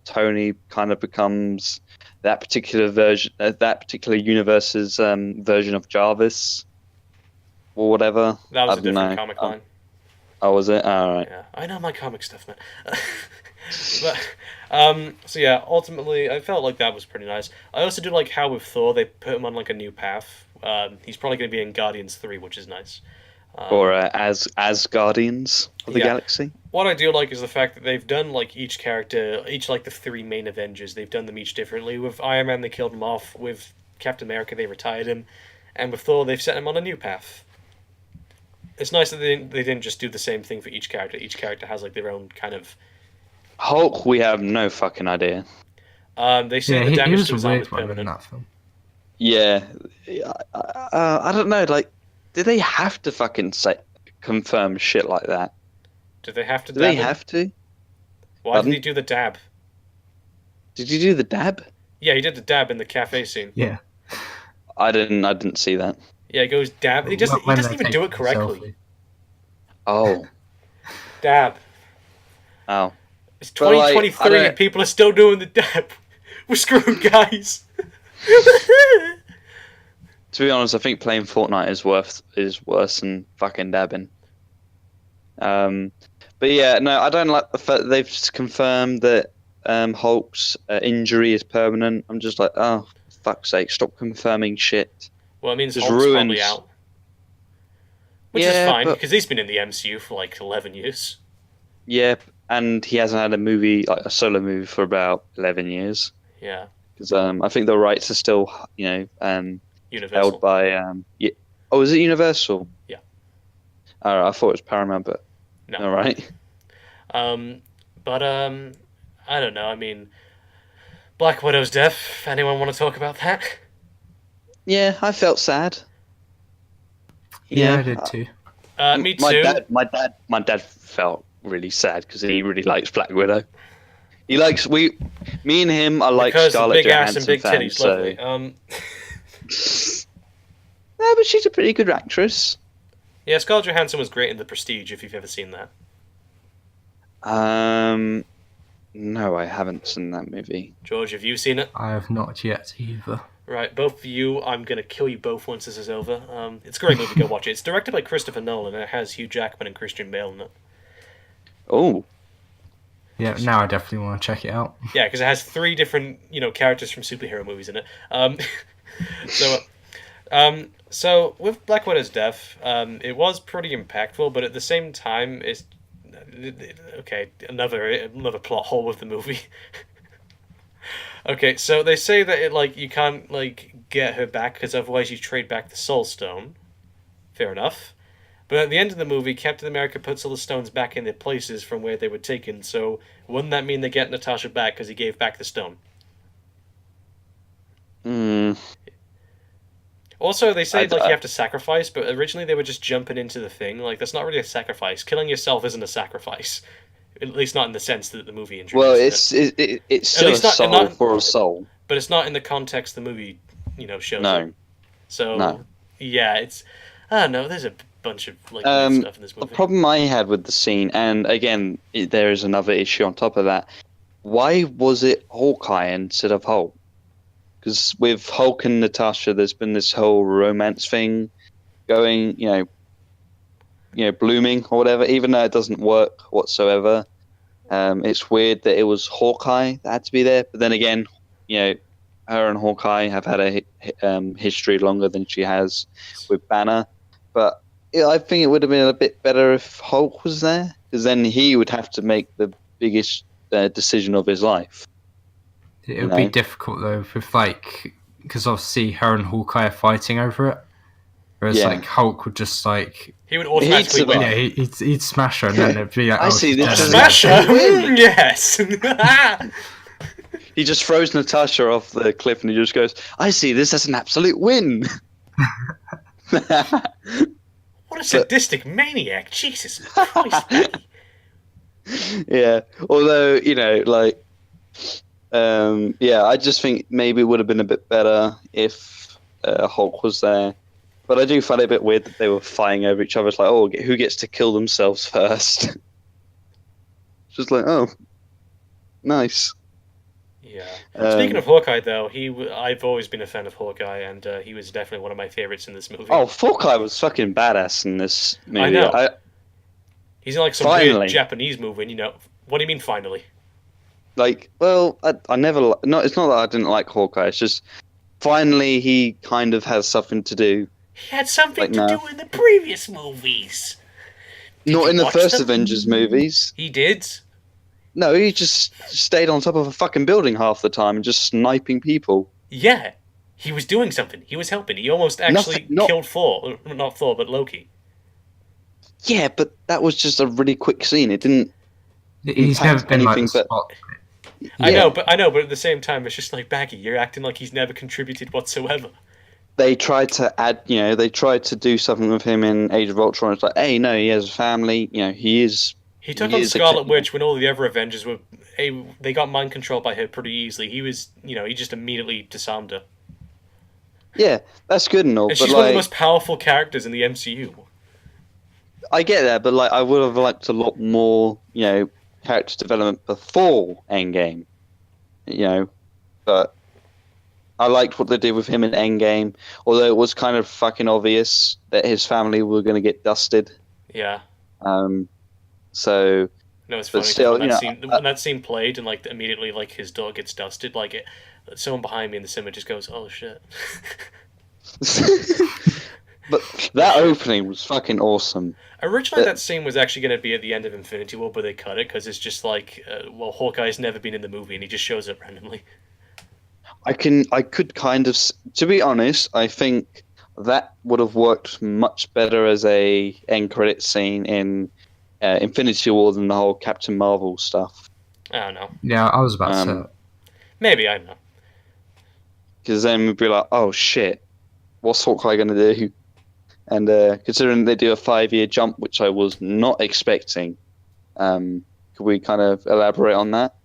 Tony kind of becomes that particular version, that particular universe's version of Jarvis or whatever. That was I a don't different know. comic line. Oh, was it? All right. Yeah, I know my comic stuff, man. But so yeah, ultimately, I felt like that was pretty nice. I also do like how with Thor they put him on a new path. He's probably going to be in Guardians 3, which is nice. Or as Guardians of the Yeah. Galaxy. What I do like is the fact that they've done each character, the 3 main Avengers, they've done them each differently. With Iron Man, they killed him off. With Captain America, they retired him, and with Thor, they've set him on a new path. It's nice that they didn't just do the same thing for each character. Each character has like their own kind of. Hulk, we have no fucking idea. They say Yeah, the he damage was to a his arm is weird one in permanent. that film. Yeah, I don't know. Like, did they have to fucking say confirm shit like that? Do they have to Do they dab him? have to? Why did Pardon? he do the dab? Did you do the dab? Yeah, he did the dab in the cafe scene. Yeah. I didn't see that. Yeah, he goes dab. He doesn't When even they're do it taking a correctly. selfie. Oh, Dab. oh. It's But, like, 2023 I and people are still doing the dab. We're screwed, guys. To be honest, I think playing Fortnite is worse than fucking dabbing. But yeah, no, I don't like the fact that they've just confirmed that Hulk's injury is permanent. I'm just like, oh, fuck's sake, stop confirming shit. Well, it means Just Hulk's probably ruins. out. Which is Yeah, fine, but because he's been in the MCU for like 11 years. yeah, and he hasn't had a movie like a solo movie for about 11 years. Yeah, Because I think the rights are still, Universal. held by yeah. Oh, is it Universal? Yeah. All right, I thought it was Paramount, but No. all right. But I don't know. I mean, Black Widow's death. Anyone want to talk about that? Yeah, I felt sad. Yeah, I did too. Me too. My dad felt really sad because he really likes Black Widow. He likes me and him are like Because Scarlett big ass Johansson and big fans. titties, So, lovely. no, but she's a pretty good actress. Yeah, Scarlett Johansson was great in The Prestige. If you've ever seen that. No, I haven't seen that movie. George, have you seen it? I have not yet either. Right, both of you, I'm going to kill you both once this is over. It's a great movie, go watch it. It's directed by Christopher Nolan, and it has Hugh Jackman and Christian Bale in it. Oh, Yeah, now I definitely want to check it out. Yeah, because it has 3 different, characters from superhero movies in it. So with Black Widow's death, it was pretty impactful, but at the same time, it's... Okay, another plot hole with the movie. Okay, so they say that you can't get her back because otherwise you trade back the Soul Stone. Fair enough. But at the end of the movie, Captain America puts all the stones back in their places from where they were taken. So wouldn't that mean they get Natasha back because he gave back the stone? Also, they say you have to sacrifice, but originally they were just jumping into the thing. That's not really a sacrifice. Killing yourself isn't a sacrifice. At least not in the sense that the movie introduces it's still a soul for a soul. But it's not in the context the movie, shows. No. It. So, No. yeah, it's... I don't know, there's a bunch of weird stuff in this movie. The problem I had with the scene, and again, there is another issue on top of that. Why was it Hawkeye instead of Hulk? Because with Hulk and Natasha, there's been this whole romance thing going, blooming or whatever. Even though it doesn't work whatsoever, it's weird that it was Hawkeye that had to be there. But then again, her and Hawkeye have had a history longer than she has with Banner. But I think it would have been a bit better if Hulk was there, because then he would have to make the biggest decision of his life. It would be difficult though, because obviously her and Hawkeye are fighting over it. Whereas Hulk would just he would automatically win. Yeah, he'd smash her, and then it'd be like, I see this as smash her. Yes. He just throws Natasha off the cliff, and he just goes, "I see this as an absolute win." What a sadistic maniac! Jesus Christ. Yeah, although I just think maybe it would have been a bit better if Hulk was there. But I do find it a bit weird that they were fighting over each other. It's like, oh, who gets to kill themselves first? Just like, oh, nice. Yeah. Speaking of Hawkeye, though, I've always been a fan of Hawkeye, and he was definitely one of my favorites in this movie. Oh, Hawkeye was fucking badass in this movie. I know. He's in some Finally. weird Japanese movie, and what do you mean finally? I never. No, it's not that I didn't like Hawkeye. It's just finally he kind of has something to do. He had something to do in the previous movies. Not in the first Avengers movies. He did. No, he just stayed on top of a fucking building half the time and just sniping people. Yeah, he was doing something. He was helping. He almost actually killed Thor. Not Thor, but Loki. Yeah, but that was just a really quick scene. It didn't He's never impact been like anything. the But spot. yeah, I know, but at the same time, it's just like Baggy. You're acting like he's never contributed whatsoever. they tried to add. They tried to do something with him in Age of Ultron. It's like, hey, no, he has a family. He is. He took He on is a. Scarlet Witch when all the other Avengers were. They got mind controlled by her pretty easily. He was, he just immediately disarmed her. Yeah, that's good and all, And but she's one of the like, most powerful characters in the MCU. I get that, but like, I would have liked a lot more, character development before Endgame. But I liked what they did with him in Endgame, although it was kind of fucking obvious that his family were going to get dusted. Yeah. Um, so, No, it's but funny because still, when that scene played and like immediately like his dog gets dusted, someone behind me in the cinema just goes, "Oh shit." but that opening was fucking awesome. Originally, that scene was actually going to be at the end of Infinity War, but they cut it because it's just like, Hawkeye's never been in the movie and he just shows up randomly. I could kind of, to be honest, I think that would have worked much better as a end credit scene in Infinity War than the whole Captain Marvel stuff. I don't know. Yeah, I was about to say Um, that. Maybe, I don't know. Because then we'd be like, oh shit, what's Hawkeye going to do? And considering they do a 5-year jump, which I was not expecting, could we kind of elaborate on that?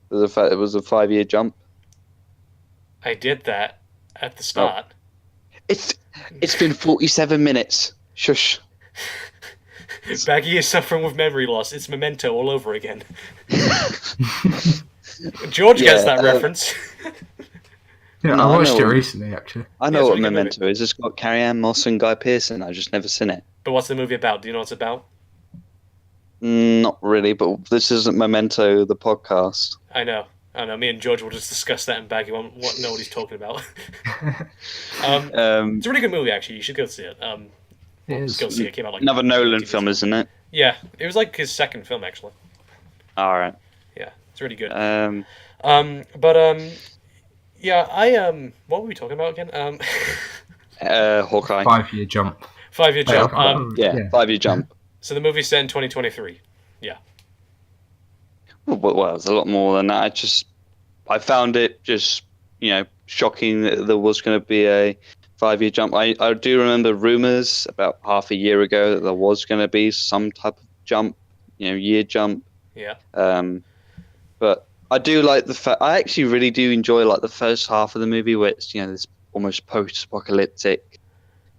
The fact it was a 5-year jump. I did that at the start. It's been 47 minutes. Shush. Baggy is suffering with memory loss. It's Memento all over again. George gets that reference. Yeah, No, I watched I it know. recently, actually. I know Yeah, it's a what really good Memento is. It's got Carrie Ann Moss and Guy Pearson. I've just never seen it. But what's the movie about? Do you know what it's about? Not really, but this isn't Memento, the podcast. I know. Me and George will just discuss that, and Baggy won't know what he's talking about. It's a really good movie, actually. You should go see it. It Just is. go see it. It came out like Another Nolan 15 years film, ago. isn't it? Yeah, it was like his second film, actually. All right. Yeah, it's really good. Yeah, what were we talking about again? Hawkeye. 5-year jump. 5-year jump. Yeah, 5-year jump. So the movie's set in 2023. Yeah. Well, it's a lot more than that. I found it just, shocking that there was going to be a 5-year jump. I do remember rumors about half a year ago that there was going to be some type of jump, year jump. Yeah. But I do like the fact. I actually really do enjoy like the first half of the movie where it's this almost post-apocalyptic,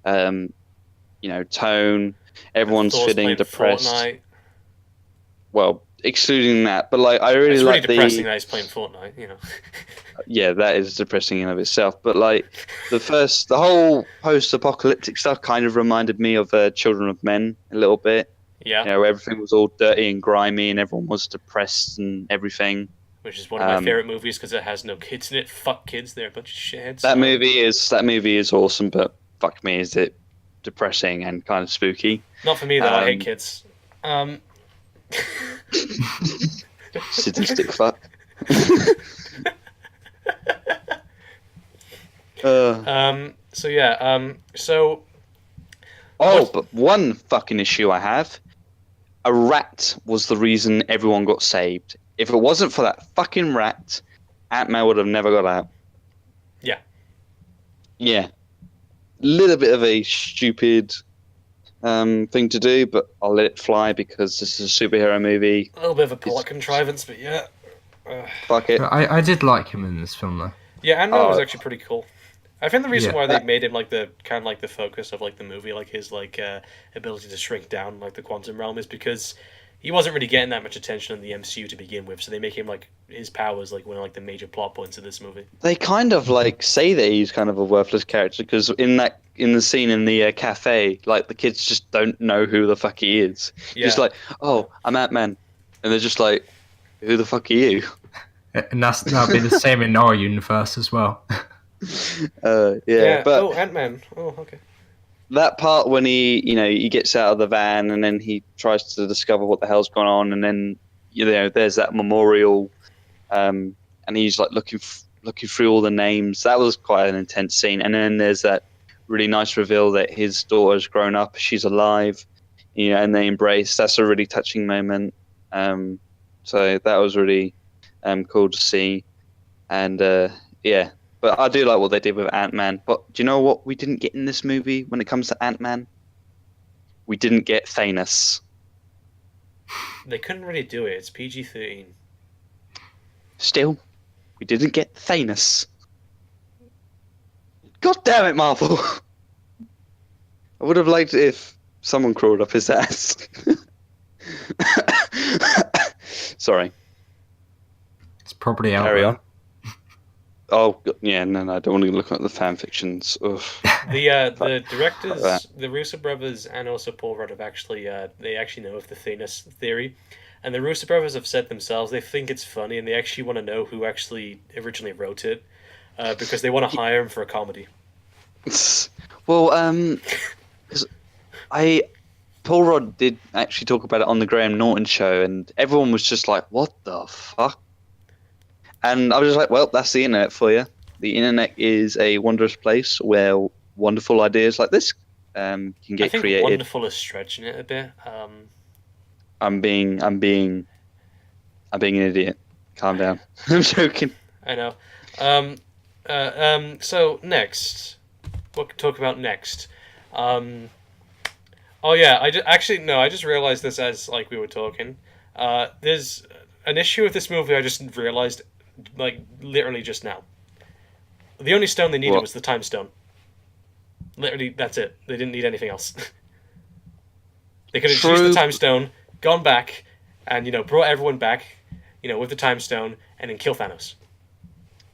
tone. Everyone's Thor's feeling playing depressed. Fortnite. Well, excluding that, but like I really It's really like depressing that he's playing Fortnite. Yeah, that is depressing in of itself. But like the whole post-apocalyptic stuff kind of reminded me of Children of Men a little bit. Yeah. Where everything was all dirty and grimy and everyone was depressed and everything. Which is one of my favorite movies because it has no kids in it. Fuck kids, they're a bunch of shitheads. That movie is awesome, but fuck me, is it depressing and kind of spooky? Not for me though. I hate kids. Sadistic fuck. So yeah. So. But one fucking issue I have. A rat was the reason everyone got saved. If it wasn't for that fucking rat, Ant-Man would have never got out. Yeah. Yeah. Little bit of a stupid thing to do, but I'll let it fly because this is a superhero movie. A little bit of a plot contrivance, but yeah. Fuck it. I did like him in this film, though. Yeah, Ant-Man was actually pretty cool. I think the reason Yeah. why they made him like the kind of like the focus of like the movie, like his ability to shrink down like the quantum realm, is because he wasn't really getting that much attention in the MCU to begin with. So they make him like his powers like one of like the major plot points of this movie. They kind of like say that he's kind of a worthless character because in the scene in the cafe, like the kids just don't know who the fuck he is. Yeah. Just like, oh, I'm Ant-Man, and they're just like, who the fuck are you? And that'll be the same in our universe as well. Yeah, but oh, Ant-Man. Oh, okay. that part when he gets out of the van and then he tries to discover what the hell's going on, and then there's that memorial, and he's like looking through all the names. That was quite an intense scene. And then there's that really nice reveal that his daughter's grown up, she's alive and they embrace. That's a really touching moment. So that was really cool to see, and yeah. But I do like what they did with Ant-Man. But do you know what we didn't get in this movie when it comes to Ant-Man? We didn't get Thanos. They couldn't really do it. It's PG-13. Still, we didn't get Thanos. God damn it, Marvel! I would have liked it if someone crawled up his ass. Sorry. It's probably out Carry there. on. Oh, yeah, no, I don't want to look at the fan fictions. Ugh. The directors, that. the Russo brothers, and also Paul Rudd have actually they actually know of the Thanos theory, and the Russo brothers have said themselves they think it's funny and they actually want to know who actually originally wrote it, because they want to hire him for a comedy. Well, 'cause Paul Rudd did actually talk about it on the Graham Norton show, and everyone was just like, "What the fuck?" And I was just like, "Well, that's the internet for you. The internet is a wondrous place where wonderful ideas like this can I get think created." wonderful is stretching it a bit. I'm being an idiot. Calm down. I'm joking. I know. So next, what to talk about next? Oh yeah, I just realized this as like we were talking. There's an issue with this movie I just realized, like literally just now. The only stone they needed What? was the time stone. Literally, that's it. They didn't need anything else. They could have used the True. time stone, gone back, and brought everyone back, with the time stone, and then kill Thanos.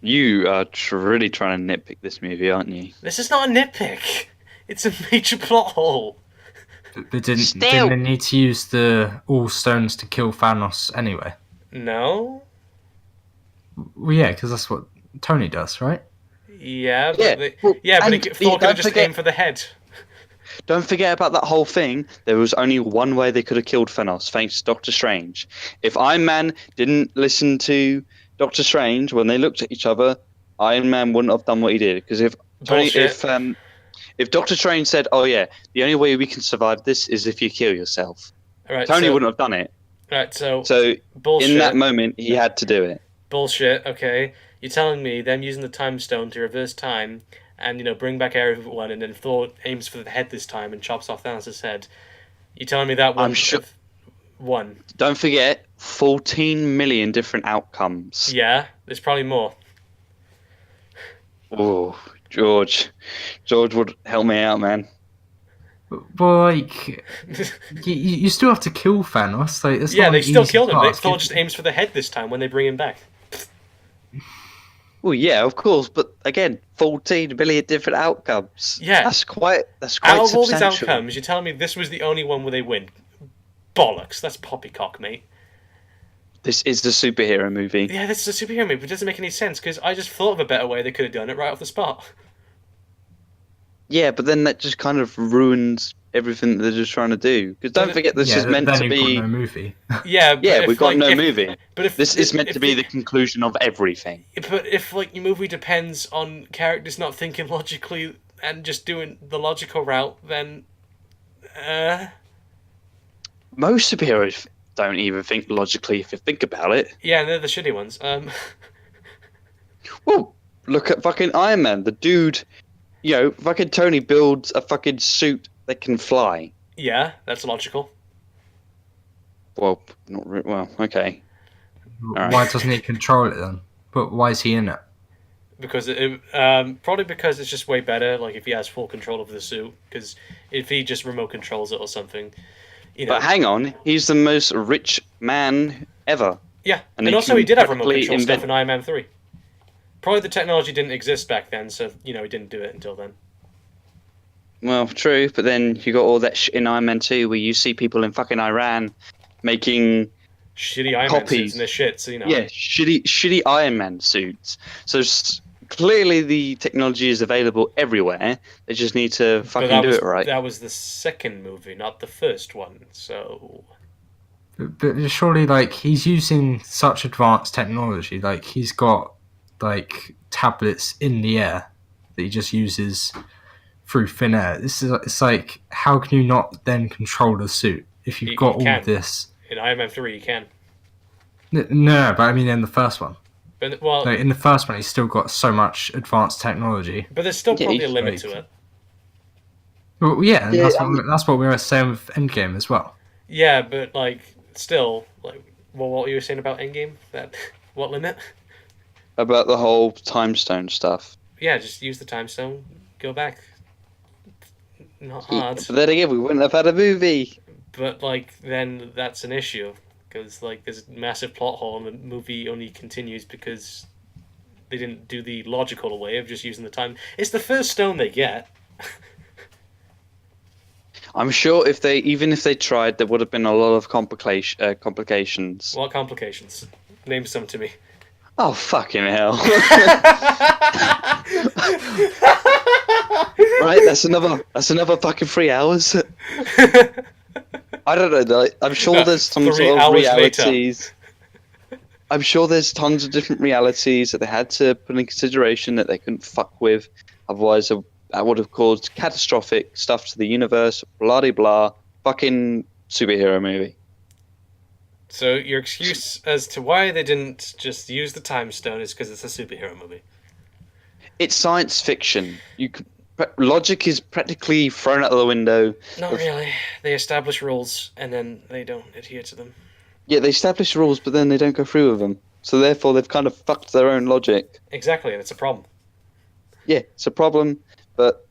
You are really trying to nitpick this movie, aren't you? This is not a nitpick. It's a major plot hole. But didn't Still. they need to use the all stones to kill Thanos anyway? No. Well, yeah, because that's what Tony does, right? Yeah, but Yeah, well, and Thor could don't have just forget- aimed for the head. Don't forget about that whole thing. There was only one way they could have killed Thanos, thanks to Doctor Strange. If Iron Man didn't listen to Doctor Strange when they looked at each other, Iron Man wouldn't have done what he did. Because Bullshit. if Doctor Strange said, "Oh yeah, the only way we can survive this is if you kill yourself," All right, Tony so, wouldn't have done it. Right, so So bullshit. in that moment, he had to do it. Bullshit. Okay, you're telling me them using the time stone to reverse time and bring back everyone, and then Thor aims for the head this time and chops off Thanos' head. You're telling me that one? I'm sure- One. Don't forget, 14 million different outcomes. Yeah, there's probably more. Oh, George would help me out, man. Well, like, you still have to kill Thanos. Like, it's Yeah, not they an still easy killed him. task. Thor just aims for the head this time when they bring him back. Well, yeah, of course, but again, 14 million different outcomes. Yeah. That's quite Out of all these substantial. outcomes, you're telling me this was the only one where they win? Bollocks. That's poppycock, mate. This is the superhero movie. Yeah, this is a superhero movie, but it doesn't make any sense because I just thought of a better way they could have done it right off the spot. Yeah, but then that just kind of ruins everything that they're just trying to do. Because don't forget, this is meant then to you've got be. no movie. Yeah, but Yeah, if, we've got like, no if- movie. But if This is meant if to be the- the conclusion of everything. But if your movie depends on characters not thinking logically and just doing the logical route, then Most superheroes don't even think logically if you think about it. yeah, they're the shitty ones. Well, look at fucking Iron Man. The dude, fucking Tony builds a fucking suit that can fly. Yeah, that's logical. Well, not well. Okay. Alright. Why doesn't he control it then? But why is he in it? Because probably because it's just way better. Like if he has full control of the suit, because if he just remote controls it or something, But hang on, he's the most rich man ever. Yeah, and and he also can he did have remote probably control stuff invent- in Iron Man 3. Probably the technology didn't exist back then, so he didn't do it until then. Well, true, but then you got all that shit in Iron Man 2 where you see people in fucking Iran making Shitty Iron Man Copies. suits and their shit, so shitty Iron Man suits. So clearly the technology is available everywhere. They just need to But fucking do it right. That was the second movie, not the first one. So But surely, like, he's using such advanced technology. Like, he's got, like, tablets in the air that he just uses through thin air. It's like, how can you not then control the suit if you've got You all can. this? In Iron Man 3, you can. No, but I mean in the first one. But well, Like, in the first one, he's still got so much advanced technology. but there's still Yeah, probably a he's limit like- to it. Well, yeah, and Yeah, that's what we were saying with Endgame as well. Yeah, but like still, like what you were saying about Endgame? That what limit? about the whole time stone stuff. Yeah, just use the time stone, go back. Not Yeah, hard, but then again, we wouldn't have had a movie. but like then that's an issue because like there's a massive plot hole and the movie only continues because they didn't do the logical way of just using the time. It's the first stone they get. I'm sure if they tried, there would have been a lot of complications. What complications? Name some to me. Oh fucking hell! Right, that's another fucking 3 hours. I don't know. Like, I'm sure there's some 3 sort of hours later. realities. I'm sure there's tons of different realities that they had to put in consideration that they couldn't fuck with. Otherwise, that would have caused catastrophic stuff to the universe. Blah de blah. Fucking superhero movie. So your excuse as to why they didn't just use the time stone is because it's a superhero movie. It's science fiction. Logic is practically thrown out of the window. Not really. They establish rules and then they don't adhere to them. Yeah, they establish rules, but then they don't go through with them. So therefore, they've kind of fucked their own logic. Exactly, and it's a problem. Yeah, it's a problem, but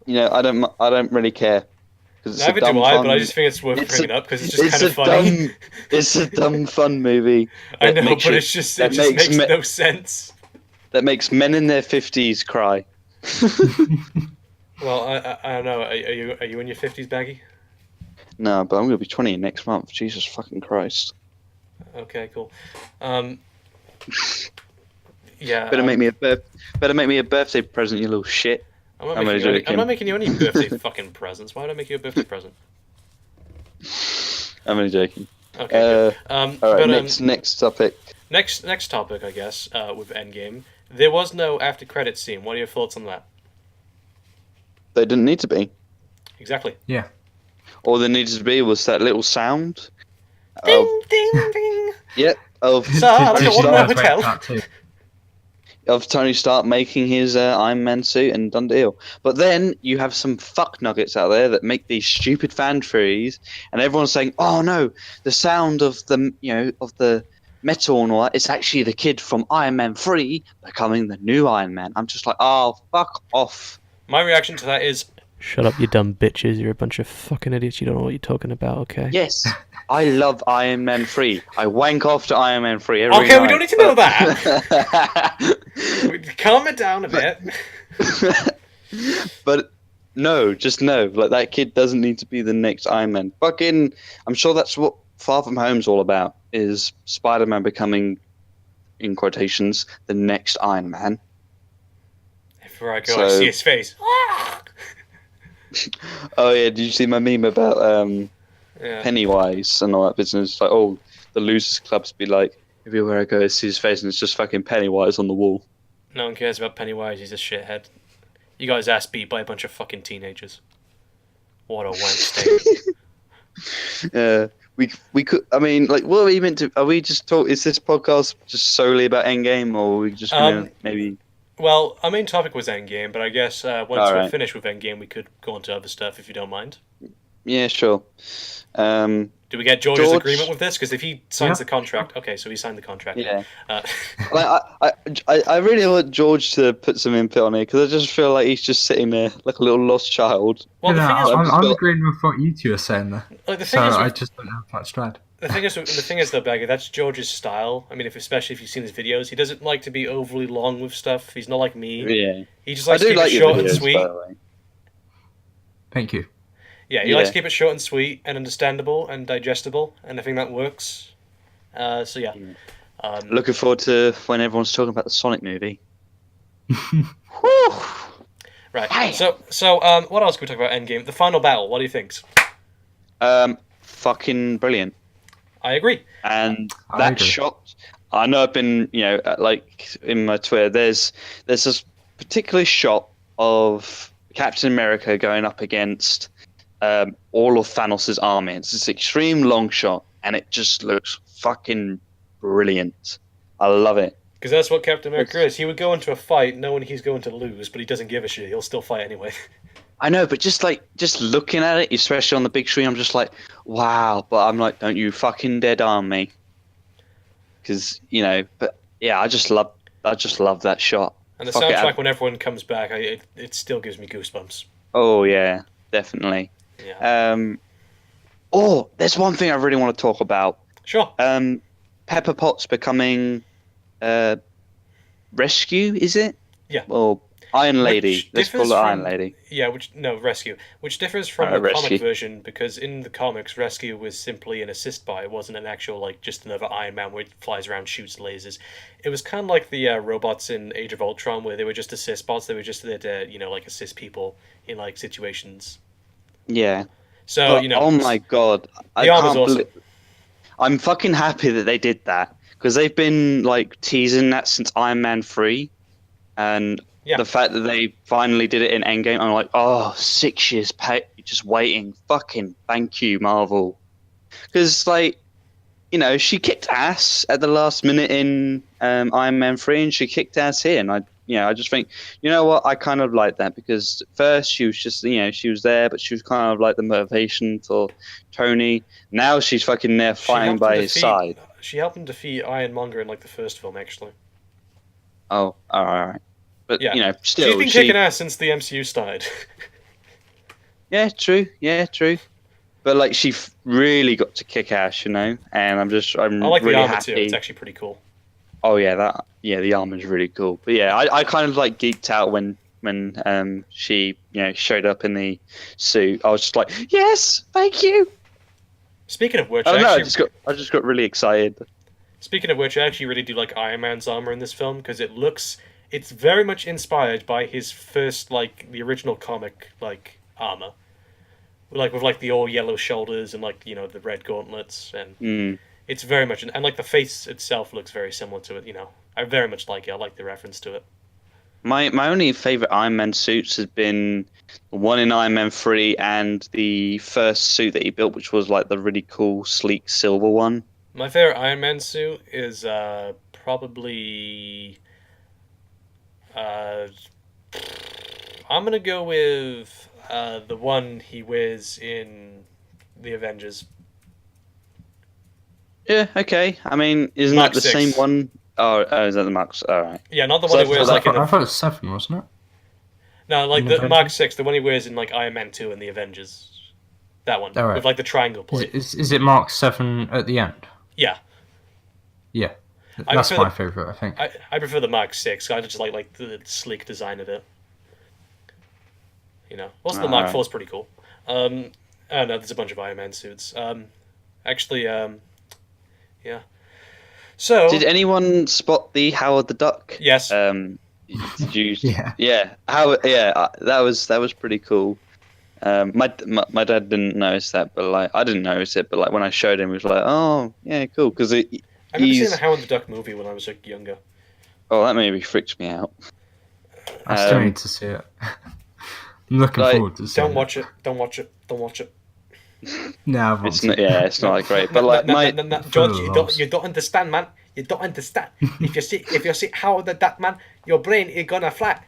I don't really care. Neither do I, but I just think it's worth bringing up because it's just kind of funny. It's a dumb, fun movie. I know, but it just makes no sense. That makes men in their 50s cry. Well, I don't know. Are you in your 50s, Baggy? No, but I'm going to be 20 next month. Jesus fucking Christ. Okay, cool. Yeah. Better make me a birthday present, you little shit. I'm not making you any birthday fucking presents. Why would I make you a birthday present? I'm only joking. Okay. All right. Next topic. Next topic, I guess. With Endgame, there was no after credits scene. What are your thoughts on that? They didn't need to be. Exactly. Yeah. All there needed to be was that little sound. Ding ding ding. Yep. Of Tony Stark making his Iron Man suit and done deal. But then you have some fuck nuggets out there that make these stupid fan theories, and everyone's saying, "Oh no, the sound of the metal and all that, it's actually the kid from Iron Man 3 becoming the new Iron Man." I'm just like, "Oh, fuck off." My reaction to that is, shut up, you dumb bitches. You're a bunch of fucking idiots. You don't know what you're talking about, okay? Yes, I love Iron Man 3. I wank off to Iron Man 3 every Okay, night. we don't need to know that. Calm it down a bit. But no, just no. Like, that kid doesn't need to be the next Iron Man. Fucking, I'm sure that's what Far From Home's all about, is Spider-Man becoming, in quotations, the next Iron Man. Before I go, I see his face. Oh yeah, did you see my meme about Pennywise and all that business? Like, oh, the losers clubs be like, everywhere I go, I see his face, and it's just fucking Pennywise on the wall. No one cares about Pennywise. He's a shithead. You got his ass beat by a bunch of fucking teenagers. What a wank state. We could. I mean, like, what are we meant to? Are we just talk? Is this podcast just solely about Endgame, or are we just gonna maybe? Well, our main topic was Endgame, but I guess once we're finished with Endgame, we could go on to other stuff if you don't mind. Yeah, sure. Do we get George's agreement with this? Because if he signs the contract, okay, so he signed the contract. Yeah. I really want George to put some input on it because I just feel like he's just sitting there like a little lost child. Well, the thing is, I'm agreeing with what you two are saying there. Like, I just don't have much to add. The thing is though, Bagger, that's George's style. I mean, especially if you've seen his videos, he doesn't like to be overly long with stuff. He's not like me. Yeah. He just likes to keep it short and sweet. By the way. Thank you. Yeah, he likes to keep it short and sweet and understandable and digestible, and I think that works. So yeah. Looking forward to when everyone's talking about the Sonic movie. Right. Hey. So what else can we talk about Endgame? The final battle. What do you think? Fucking brilliant. I agree. And that shot, I know I've been, like in my Twitter, there's this particular shot of Captain America going up against all of Thanos' army. It's this extreme long shot, and it just looks fucking brilliant. I love it. Because that's what Captain America is. He would go into a fight knowing he's going to lose, but he doesn't give a shit. He'll still fight anyway. I know, but just looking at it, especially on the big screen, I'm just like, wow. But I'm like, don't you fucking dead arm me? Because but yeah, I just love that shot. And the Fuck it, soundtrack, when everyone comes back, it still gives me goosebumps. Oh yeah, definitely. Yeah. Oh, there's one thing I really want to talk about. Sure. Pepper Potts becoming Rescue, is it? Yeah. Well, Iron Lady. Which Let's call it differs Iron from- Lady. Yeah, Rescue. Which differs from the Rescue. comic version, because in the comics, Rescue was simply an assist buy. It wasn't an actual, like, just another Iron Man where it flies around, shoots lasers. It was kind of like the robots in Age of Ultron, where they were just assist bots. They were just there to, like, assist people in, like, situations. Yeah. So, But, oh my god. the armor's awesome. I'm fucking happy that they did that. Because they've been, like, teasing that since Iron Man 3. And the fact that they finally did it in Endgame, I'm like, oh, 6 years just waiting. Fucking thank you, Marvel. Because, like, she kicked ass at the last minute in Iron Man 3, and she kicked ass here. And I just think, you know what, I kind of like that, because at first she was just, she was there, but she was kind of like the motivation for Tony. Now she's fucking there fighting by his side. She helped him defeat Ironmonger in, like, the first film, actually. Oh, all right. But, yeah. still... She's been kicking ass since the MCU started. Yeah, true. But, like, she really got to kick ass, and I'm I like really the armor, happy. too. It's actually pretty cool. Oh, yeah, the armor's really cool. But, yeah, I kind of, like, geeked out when she, showed up in the suit. I was just like, yes, thank you! Speaking of which, I just got really excited. Speaking of which, I actually really do like Iron Man's armor in this film, because it's very much inspired by his first, like, the original comic, like, armor. Like, with, like, the all yellow shoulders and, like, the red gauntlets, and it's very much, and, like, the face itself looks very similar to it, I very much like it. I like the reference to it. My only favorite Iron Man suits has been the one in Iron Man 3 and the first suit that he built, which was like the really cool, sleek silver one. My favorite Iron Man suit is probably... I'm gonna go with the one he wears in the Avengers. Yeah, okay. I mean, isn't Mark that the 6. same one? Oh, is that the Mark? All right. Yeah, not the one he wears I like in... thought it was 7, wasn't it? No, like In the Avengers? Mark 6, the one he wears in, like, Iron Man 2 and the Avengers. That one. All right. With, like, the triangle plate. Is it Mark 7 at the end? Yeah. Yeah. I That's prefer my favourite, I think. I prefer the Mark 6. I just like the sleek design of it. Also the Mark 4 is pretty cool. Oh no, there's a bunch of Iron Man suits. Actually, yeah. So... Did anyone spot the Howard the Duck? Yes. Did you? Yeah. Yeah. Howard. Yeah. That was pretty cool. My dad didn't notice that, but like I didn't notice it, but like when I showed him, he was like, "Oh, yeah, cool." Because I remember seeing the Howard the Duck movie when I was like younger. Oh, that maybe freaked me out. I still need to see it. I'm looking forward to seeing it. Don't watch it. No, I've It's not. Yeah, it's not like great. But like no, George, you don't understand, man. You don't understand. If you see Howard the Duck, man, your brain is gonna fly.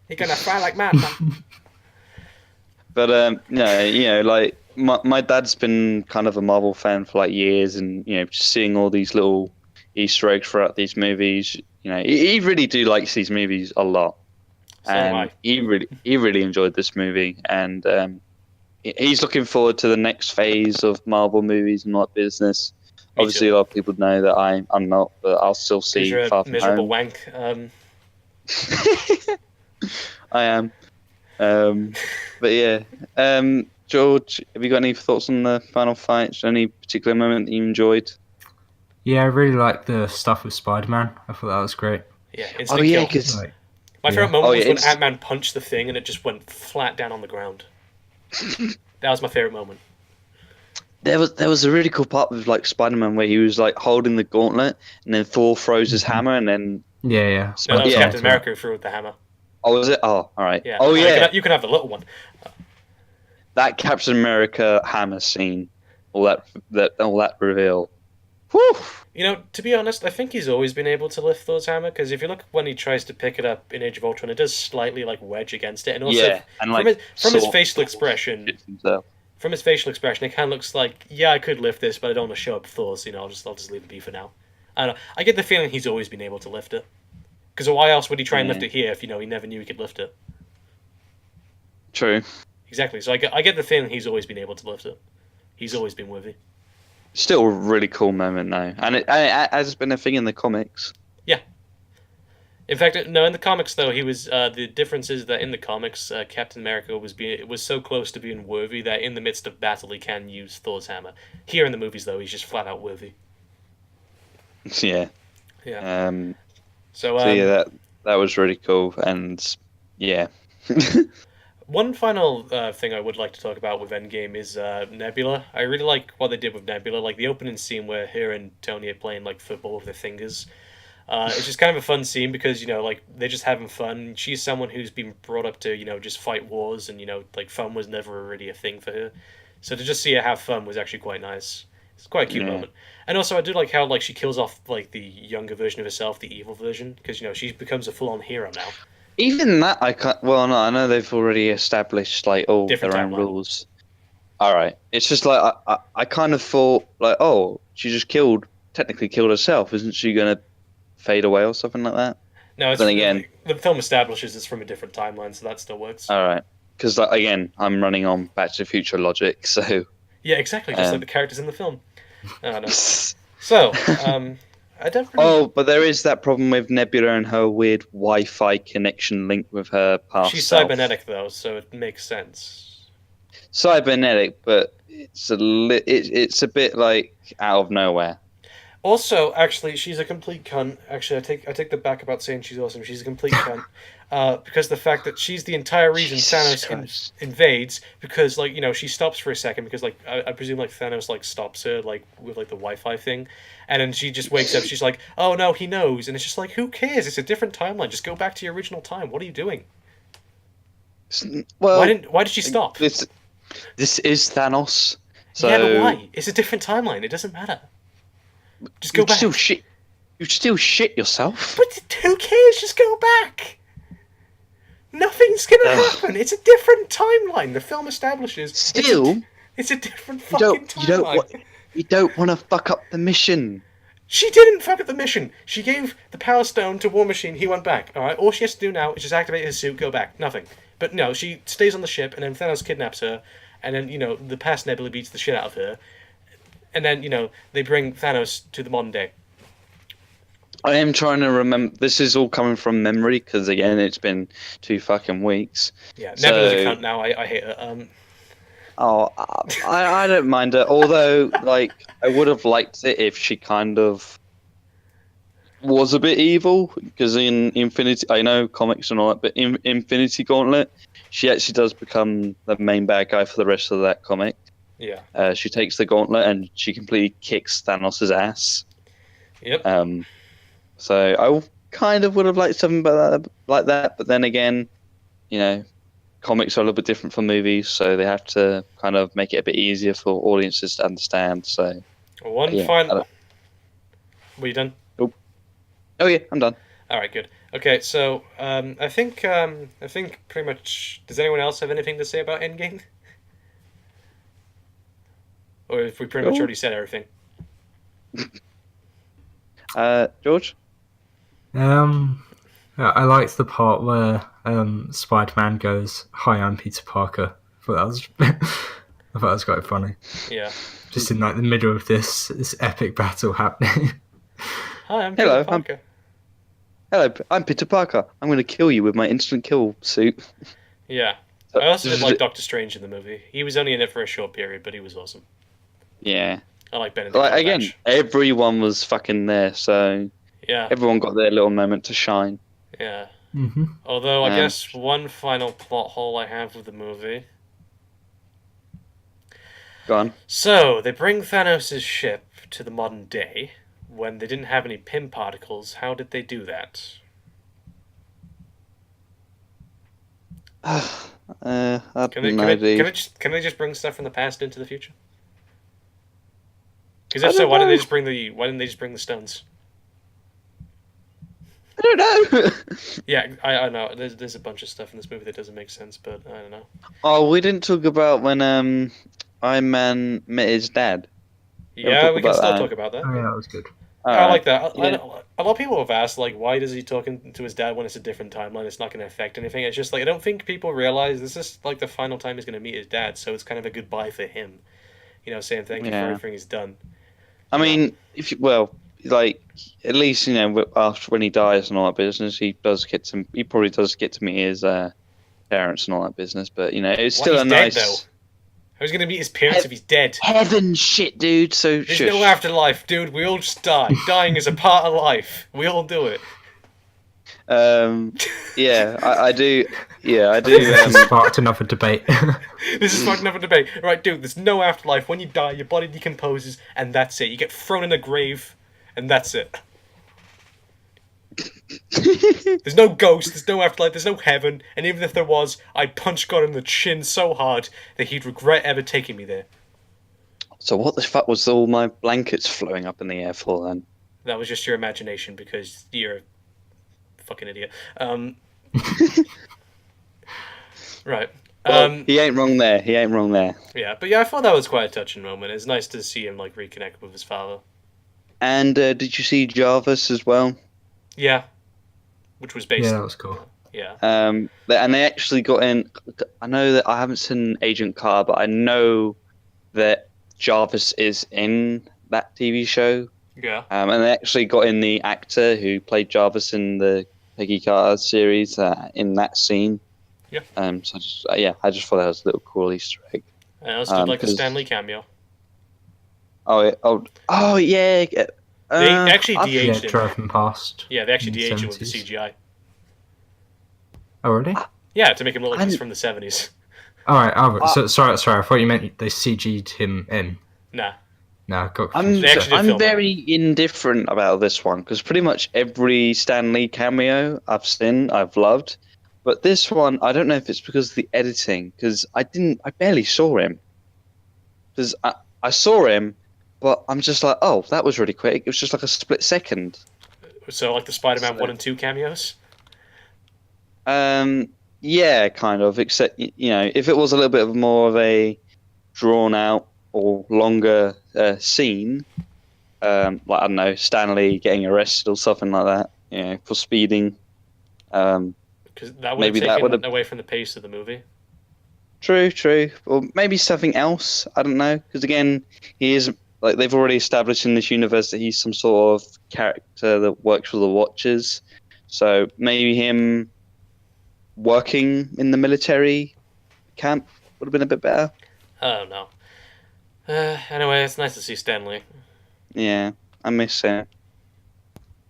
You're gonna fly like mad, man. But no, like my dad's been kind of a Marvel fan for like years, and just seeing all these little Easter eggs throughout these movies, he really likes these movies a lot, and he really enjoyed this movie, and he's looking forward to the next phase of Marvel movies and like business. Obviously, a lot of people know that I'm not, but I'll still see You're Far a From miserable Home. wank. I am. But yeah, George, have you got any thoughts on the final fight? Any particular moment that you enjoyed? Yeah, I really like the stuff with Spider-Man. I thought that was great. Yeah, Oh instant yeah, kill. because My favorite moment was when it's- Ant-Man punched the thing and it just went flat down on the ground. That was my favorite moment. there was a really cool part with like Spider-Man where he was like holding the gauntlet, and then Thor throws his hammer, and then Yeah. No, that was Yeah. Captain America who threw with the hammer. Oh, was it? Oh, all right. Yeah. Oh Oh, yeah, you can have the little one. that Captain America hammer scene, all that reveal. Whew. You know, to be honest, I think he's always been able to lift Thor's hammer because if you look when he tries to pick it up in Age of Ultron, it does slightly like wedge against it, and also Yeah, and like from his sort facial of expression, shits himself. it kind of looks like yeah, I could lift this, but I don't want to show up Thor's. You know, I'll just leave it be for now. I don't know. I get the feeling he's always been able to lift it. Because why else would he try and lift Yeah, it here if you know he never knew he could lift it? true. Exactly. So I get the feeling he's always been able to lift it. He's always been worthy. Still a really cool moment though, and it has been a thing in the comics. Yeah. In fact, no. In the comics, though, he was. The difference is that in the comics, Captain America was so close to being worthy that in the midst of battle he can use Thor's hammer. Here in the movies, though, he's just flat out worthy. Yeah. Yeah. Um. So So yeah, that was really cool, and yeah. one final thing I would like to talk about with Endgame is Nebula. I really like what they did with Nebula, like the opening scene where her and Tony are playing like football with their fingers. It's just kind of a fun scene because like they're just having fun. She's someone who's been brought up to just fight wars, and like fun was never really a thing for her. So to just see her have fun was actually quite nice. It's quite a cute Yeah. moment. And also I do like how like she kills off like the younger version of herself, the evil version, because she becomes a full on hero now. Even that I can't. Well, no, I know they've already established like all Different their own timeline. rules. All right, it's just like I kind of thought like, oh, she just technically killed herself. Isn't she gonna fade away or something like that? No, Then again, the film establishes it's from a different timeline, so that still works. all right, because like, again, I'm running on Back to the Future logic, so Yeah, exactly, just like um. the characters in the film. I don't know. So, I don't really. Oh, but there is that problem with Nebula and her weird Wi-Fi connection link with her past She's self. cybernetic though, so it makes sense. Cybernetic, but it's a bit like out of nowhere. Also, actually, she's a complete cunt. Actually, I take that back about saying she's awesome. She's a complete cunt. Because the fact that she's the entire reason Jesus Thanos Christ. invades, because like she stops for a second because like I presume like Thanos like stops her like with like the Wi-Fi thing, and then she just wakes up. She's like, oh no, he knows, and it's just like who cares? It's a different timeline. Just go back to your original time. What are you doing? Well, Why did she stop? this is Thanos, Yeah, but so why? It's a different timeline. It doesn't matter. Just go you'd still back. shit. You'd still shit yourself. But who cares? Just go back. Nothing's gonna Ugh. happen. It's a different timeline. The film establishes Still, it's a different you fucking don't timeline. you don't want to fuck up the mission. She didn't fuck up the mission. She gave the Power Stone to War Machine. He went back. All right. All she has to do now is just activate his suit, go back. Nothing. But no, she stays on the ship, and then Thanos kidnaps her, and then the past Nebula beats the shit out of her, and then they bring Thanos to the modern day. I am trying to remember. This is all coming from memory because again, it's been 2 fucking weeks. Yeah, Nebula's a So, cunt now. I hate her. oh, I don't mind her. Although, like, I would have liked it if she kind of was a bit evil because in Infinity, I know comics and all that, but in Infinity Gauntlet, she actually does become the main bad guy for the rest of that comic. Yeah. She takes the gauntlet and she completely kicks Thanos' ass. Yep. So I kind of would have liked something like that, but then again, comics are a little bit different from movies, so they have to kind of make it a bit easier for audiences to understand. So One yeah, final. Were you done? oh yeah, I'm done. All right, good. Okay, so I think pretty much. Does anyone else have anything to say about Endgame? Or if we pretty much Cool. already said everything? George? I liked the part where Spider-Man goes, "Hi, I'm Peter Parker." I thought that was, I thought that was quite funny. Yeah. Just in like the middle of this epic battle happening. Hi, I'm Hello, Peter Parker. Hello, I'm Peter Parker. I'm going to kill you with my instant kill suit. Yeah. I also did like Doctor Strange in the movie. He was only in it for a short period, but he was awesome. Yeah. I like Benedict Like again, Cumberbatch. everyone was fucking there, so Yeah. everyone got their little moment to shine. Yeah. Mm-hmm. Although I Um, guess one final plot hole I have with the movie. Go on. So they bring Thanos' ship to the modern day when they didn't have any Pym particles. How did they do that? I Can don't know, dude. can they just bring stuff from the past into the future? Because I if so, don't why didn't they know. just bring the stones? I don't know. Yeah, I know. There's a bunch of stuff in this movie that doesn't make sense, but I don't know. Oh, we didn't talk about when Iron Man met his dad. We haven't Yeah, talked we can about still that. talk about that. Oh yeah, Yeah, that was good. All I right. like that. Yeah. A lot of people have asked like, why does he talking to his dad when it's a different timeline? It's not going to affect anything. It's just like I don't think people realize this is like the final time he's going to meet his dad, so it's kind of a goodbye for him. Saying thank you for Yeah. everything he's done. I You know, mean, if you, well, like at least after when he dies and all that business, he probably does get to meet his parents and all that business. But it's what? still He's a dead though. nice How's he going to meet his parents he- if he's dead? heaven shit, dude. So There's no shush. afterlife, dude. We all just die. Dying is a part of life. We all do it. Um, yeah, I do. Yeah, I I think do. this has sparked another debate. This is fucking another debate. Right, dude, there's no afterlife. When you die, your body decomposes, and that's it. You get thrown in a grave, and that's it. There's no ghost, there's no afterlife, there's no heaven, and even if there was, I'd punch God in the chin so hard that he'd regret ever taking me there. So what the fuck was all my blankets flowing up in the air for then? That was just your imagination because you're a fucking idiot. Right. Well, he ain't wrong there. He ain't wrong there. Yeah, but yeah, I thought that was quite a touching moment. It's nice to see him like reconnect with his father. And did you see Jarvis as well? Yeah, which was based. Yeah, that was cool. Yeah. And they actually got in. I know that I haven't seen Agent Carter, but I know that Jarvis is in that TV show. Yeah. And they actually got in the actor who played Jarvis in the Peggy Carter series in that scene. Yeah. So I just thought that was a little cool Easter egg. I also did like the 'Cause- Stan Lee cameo. oh yeah. They actually I've- Yeah, de-aged him. drove him past. Yeah, they actually in the de-aged him with the 70s. CGI. Oh really? Yeah, to make him look like he's I'm- from the 70s. All right. Sorry. I thought you meant they CG'd him in. Nah. No, I got I'm confused. They actually did I'm film very indifferent about this one because pretty much every Stan Lee cameo I've seen, I've loved. But this one, I don't know if it's because of the editing, because I barely saw him. Because I saw him, but I'm just like, oh, that was really quick. It was just like a split second. So, like the Spider-Man So- 1 and 2 cameos? Yeah, kind of. Except if it was a little bit of more of a drawn out or longer scene, like I don't know, Stanley getting arrested or something like that, for speeding. Because that would have Maybe that taken would've- away from the pace of the movie. True. Or maybe something else. I don't know. Because again, he is like they've already established in this universe that he's some sort of character that works for the Watchers. So maybe him working in the military camp would have been a bit better. I don't know. Anyway, it's nice to see Stanley. Yeah, I miss him.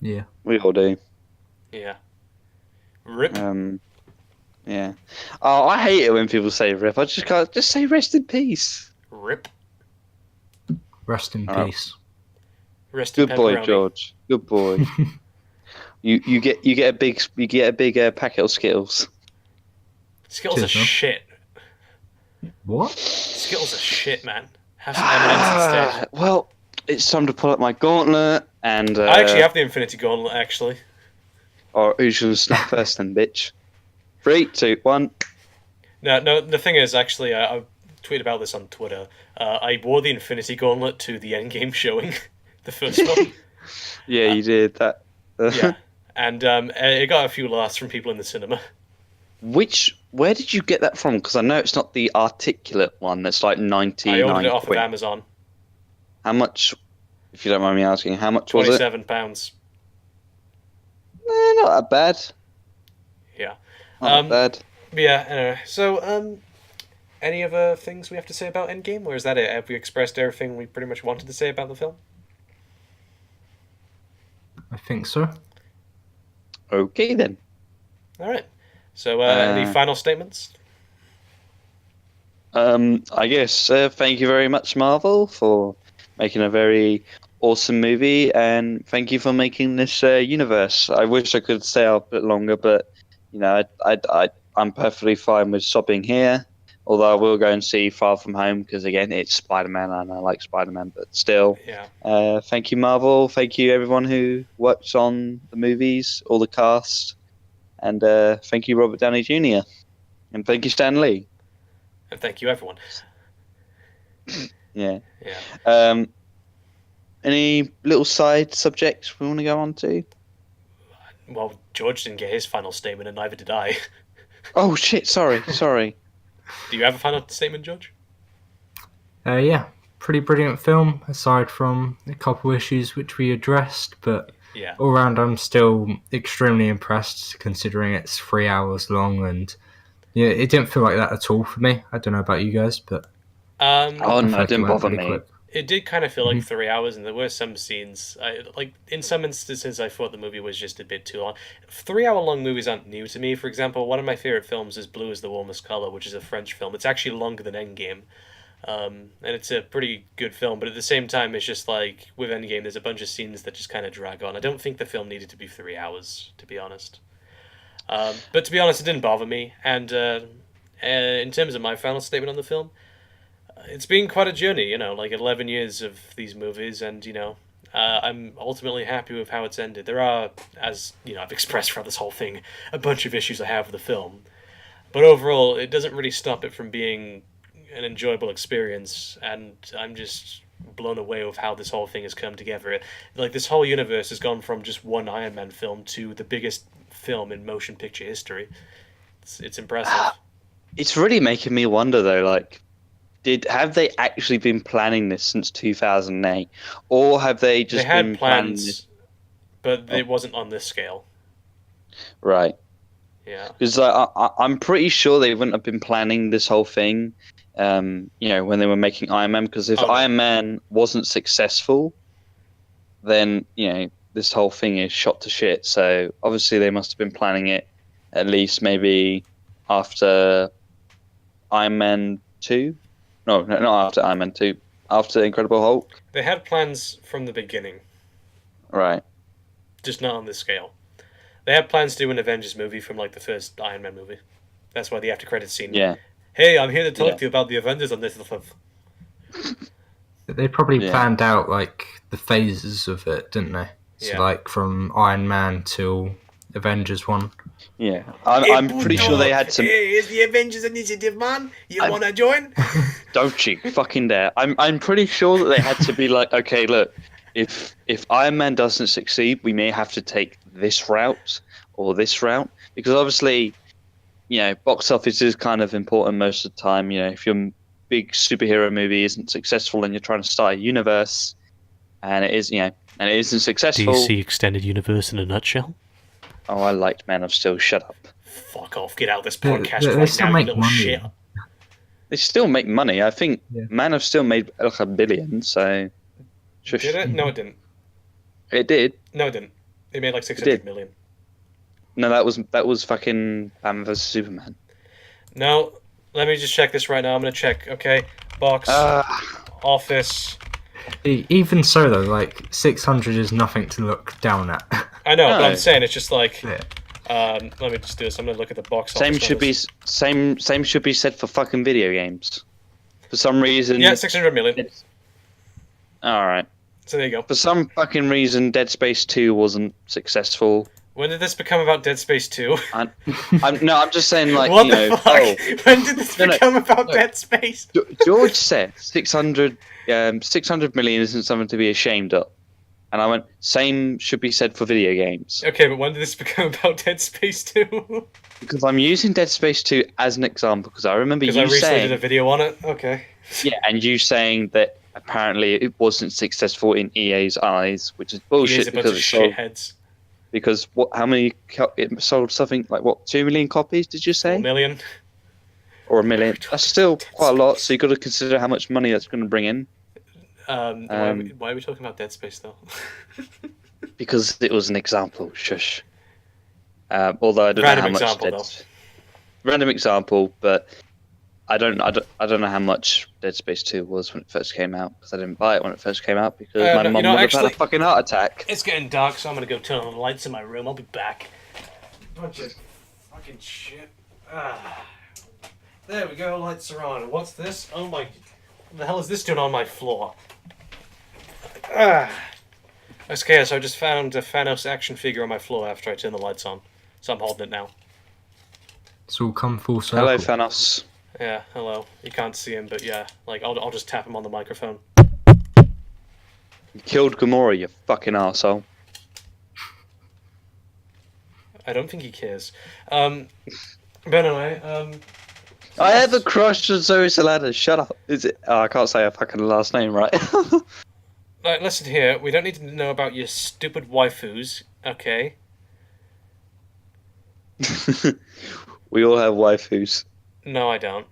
Yeah. We all do. Yeah. Rip. Yeah. Oh, I hate it when people say "rip." I just can't just say "rest in peace." Rip. Rest in Oh. peace. Rest in Good boy, pepperoni. George. Good boy. you get a big packet of Skittles. Skittles are Cheers, man. shit. What? Skittles are shit, man. Have some M&Ms instead. Well, it's time to pull up my gauntlet and. I actually have the Infinity Gauntlet, actually. Or who's gonna snap first, then, bitch? 3, 2, 1. No, the thing is, actually, I tweeted about this on Twitter. I wore the Infinity Gauntlet to the Endgame showing, the first one. Yeah, you did that. Yeah. And it got a few laughs from people in the cinema. Where did you get that from? Because I know it's not the articulate one. That's like 99 I ordered it off quid. of Amazon. How much? If you don't mind me asking, how much was it? £27. Not that bad. Yeah. Not that bad. But yeah, anyway. So, any other things we have to say about Endgame, or is that it? Have we expressed everything we pretty much wanted to say about the film? I think so. Okay then. All right. So, any Uh, final statements? I guess thank you very much, Marvel, for making a very awesome movie, and thank you for making this universe. I wish I could stay up a bit longer, but I'm perfectly fine with stopping here. Although I will go and see Far From Home because again, it's Spider-Man and I like Spider-Man. But still, Yeah. thank you, Marvel. Thank you, everyone who worked on the movies, all the cast, and thank you, Robert Downey Jr. and thank you, Stan Lee. And thank you, everyone. Yeah. Yeah. Any little side subjects we want to go on to? Well, George didn't get his final statement, and neither did I. Oh shit! Sorry. Do you have a final statement, George? Yeah, pretty brilliant film, aside from a couple issues which we addressed, but Yeah. all round I'm still extremely impressed considering it's 3 hours long, and yeah, it didn't feel like that at all for me. I don't know about you guys, but Oh I no, feel it like it didn't went bother pretty me. quick. It did kind of feel like Mhm. 3 hours, and there were some scenes. In some instances, I thought the movie was just a bit too long. 3 hour long movies aren't new to me. For example, one of my favorite films is Blue is the Warmest Color, which is a French film. It's actually longer than Endgame. And it's a pretty good film, but at the same time, it's just like with Endgame, there's a bunch of scenes that just kind of drag on. I don't think the film needed to be 3 hours, to be honest. But to be honest, it didn't bother me. And in terms of my final statement on the film, it's been quite a journey, 11 years of these movies, and, I'm ultimately happy with how it's ended. There are, as, I've expressed throughout this whole thing, a bunch of issues I have with the film. But overall, it doesn't really stop it from being an enjoyable experience, and I'm just blown away with how this whole thing has come together. Like, this whole universe has gone from just one Iron Man film to the biggest film in motion picture history. It's impressive. It's really making me wonder though, like, have they actually been planning this since 2008, or have they They just had been planning this? plans, but Oh, it wasn't on this scale. right. Yeah. Because I'm pretty sure they wouldn't have been planning this whole thing, when they were making Iron Man. Because if Oh, no. Iron Man wasn't successful, then this whole thing is shot to shit. So obviously they must have been planning it at least maybe after Iron Man 2. No, not after Iron Man 2. After Incredible Hulk. They had plans from the beginning, Right. just not on this scale. They had plans to do an Avengers movie from, like, the first Iron Man movie. That's why the after credits scene. Yeah. Hey, I'm here to talk Yeah. to you about the Avengers on this. They probably Yeah. planned out like the phases of it, didn't they? So Yeah. like from Iron Man till Avengers 1. Yeah. I'm pretty sure they had some. Hey, here's the Avengers Initiative, man. You I'm- want to join? Don't you fucking dare! I'm pretty sure that they had to be like, okay, look, if Iron Man doesn't succeed, we may have to take this route or this route because obviously, box office is kind of important most of the time. If your big superhero movie isn't successful and you're trying to start a universe, and it is, and it isn't successful. DC Extended Universe in a nutshell? Oh, I liked Man of Steel. Shut up. Fuck off. Get out of this They- podcast they right still now, you make little money. shit. They still make money. I think Yeah. Man of Steel made like $1 billion. So, Did it? No, it didn't. It did. No, it didn't. It made like 600 million. No, that was fucking Batman vs Superman. No, let me just check this right now. I'm going to check, okay? Box, office. Even so though, like 600 is nothing to look down at. I know, but No. I'm saying it's just like... Yeah. let me just do this. I'm going to look at the box Same office should be numbers. same should be said for fucking video games. For some reason. Yeah, 600 million. All right. So there you go. For some fucking reason, Dead Space 2 wasn't successful. When did this become about Dead Space 2? I'm just saying, like, What the fuck? When did this No, become about no. Dead Space? George said 600 million isn't something to be ashamed of. And I went, same should be said for video games. Okay, but when did this become about Dead Space 2? Because I'm using Dead Space 2 as an example, because I remember Because I you recently saying... did a video on it. Okay. Yeah, and you saying that apparently it wasn't successful in EA's eyes, which is bullshit He's a bunch because of it sold... shitheads. Because it sold something like, 2 million copies, did you say? 1 million. Or 1 million. That's still quite a lot, so you've got to consider how much money that's going to bring in. Why are we talking about Dead Space though? Because it was an example, shush. Although I don't Random know how example, much random example, but I don't know how much Dead Space 2 was when it first came out, because I didn't buy it when it first came out because my no, mum would have had a fucking heart attack. It's getting dark, so I'm gonna go turn on the lights in my room. I'll be back. Bunch of fucking shit. Ah, there we go. Lights are on. What's this? Oh my! What the hell is this doing on my floor? Ah. Okay, so I just found a Thanos action figure on my floor after I turned the lights on, so I'm holding it now. It's all come full Hello, circle. Thanos. Yeah, hello. You can't see him, but yeah, like I'll just tap him on the microphone. You killed Gamora, you fucking arsehole. I don't think he cares. But anyway, I yes. have a crush on Zoe Salada. Shut up. Is it? Oh, I can't say her fucking last name right. Like, listen here. We don't need to know about your stupid waifus, okay? We all have waifus. No, I don't.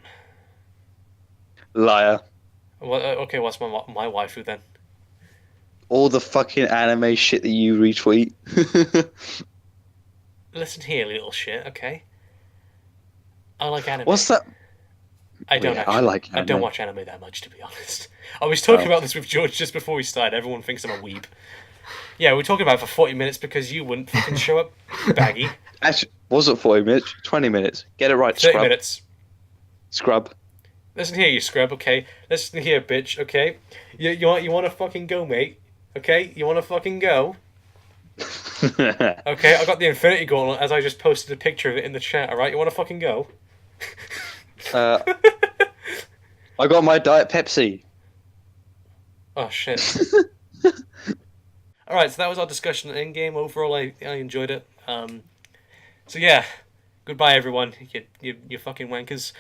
Liar. Well, okay, what's my waifu then? All the fucking anime shit that you retweet. Listen here, little shit, okay? I like anime. What's that? I don't Yeah, actually. I like I don't anime. watch anime that much, to be honest. I was talking Oh. about this with George just before we started. Everyone thinks I'm a weeb. Yeah, we were talking about it for 40 minutes because you wouldn't fucking show up, baggy. Actually, wasn't 40 minutes, 20 minutes. Get it right, 30 scrub. minutes. Scrub. Listen here, you scrub, okay? Listen here, bitch, okay? You want to fucking go, mate? Okay? You want to fucking go? Okay, I got the Infinity Gauntlet as I just posted a picture of it in the chat, alright? You want to fucking go? uh, I got my Diet Pepsi. Oh, shit. Alright, so that was our discussion on Endgame. Overall, I enjoyed it. So yeah, goodbye everyone, you fucking wankers.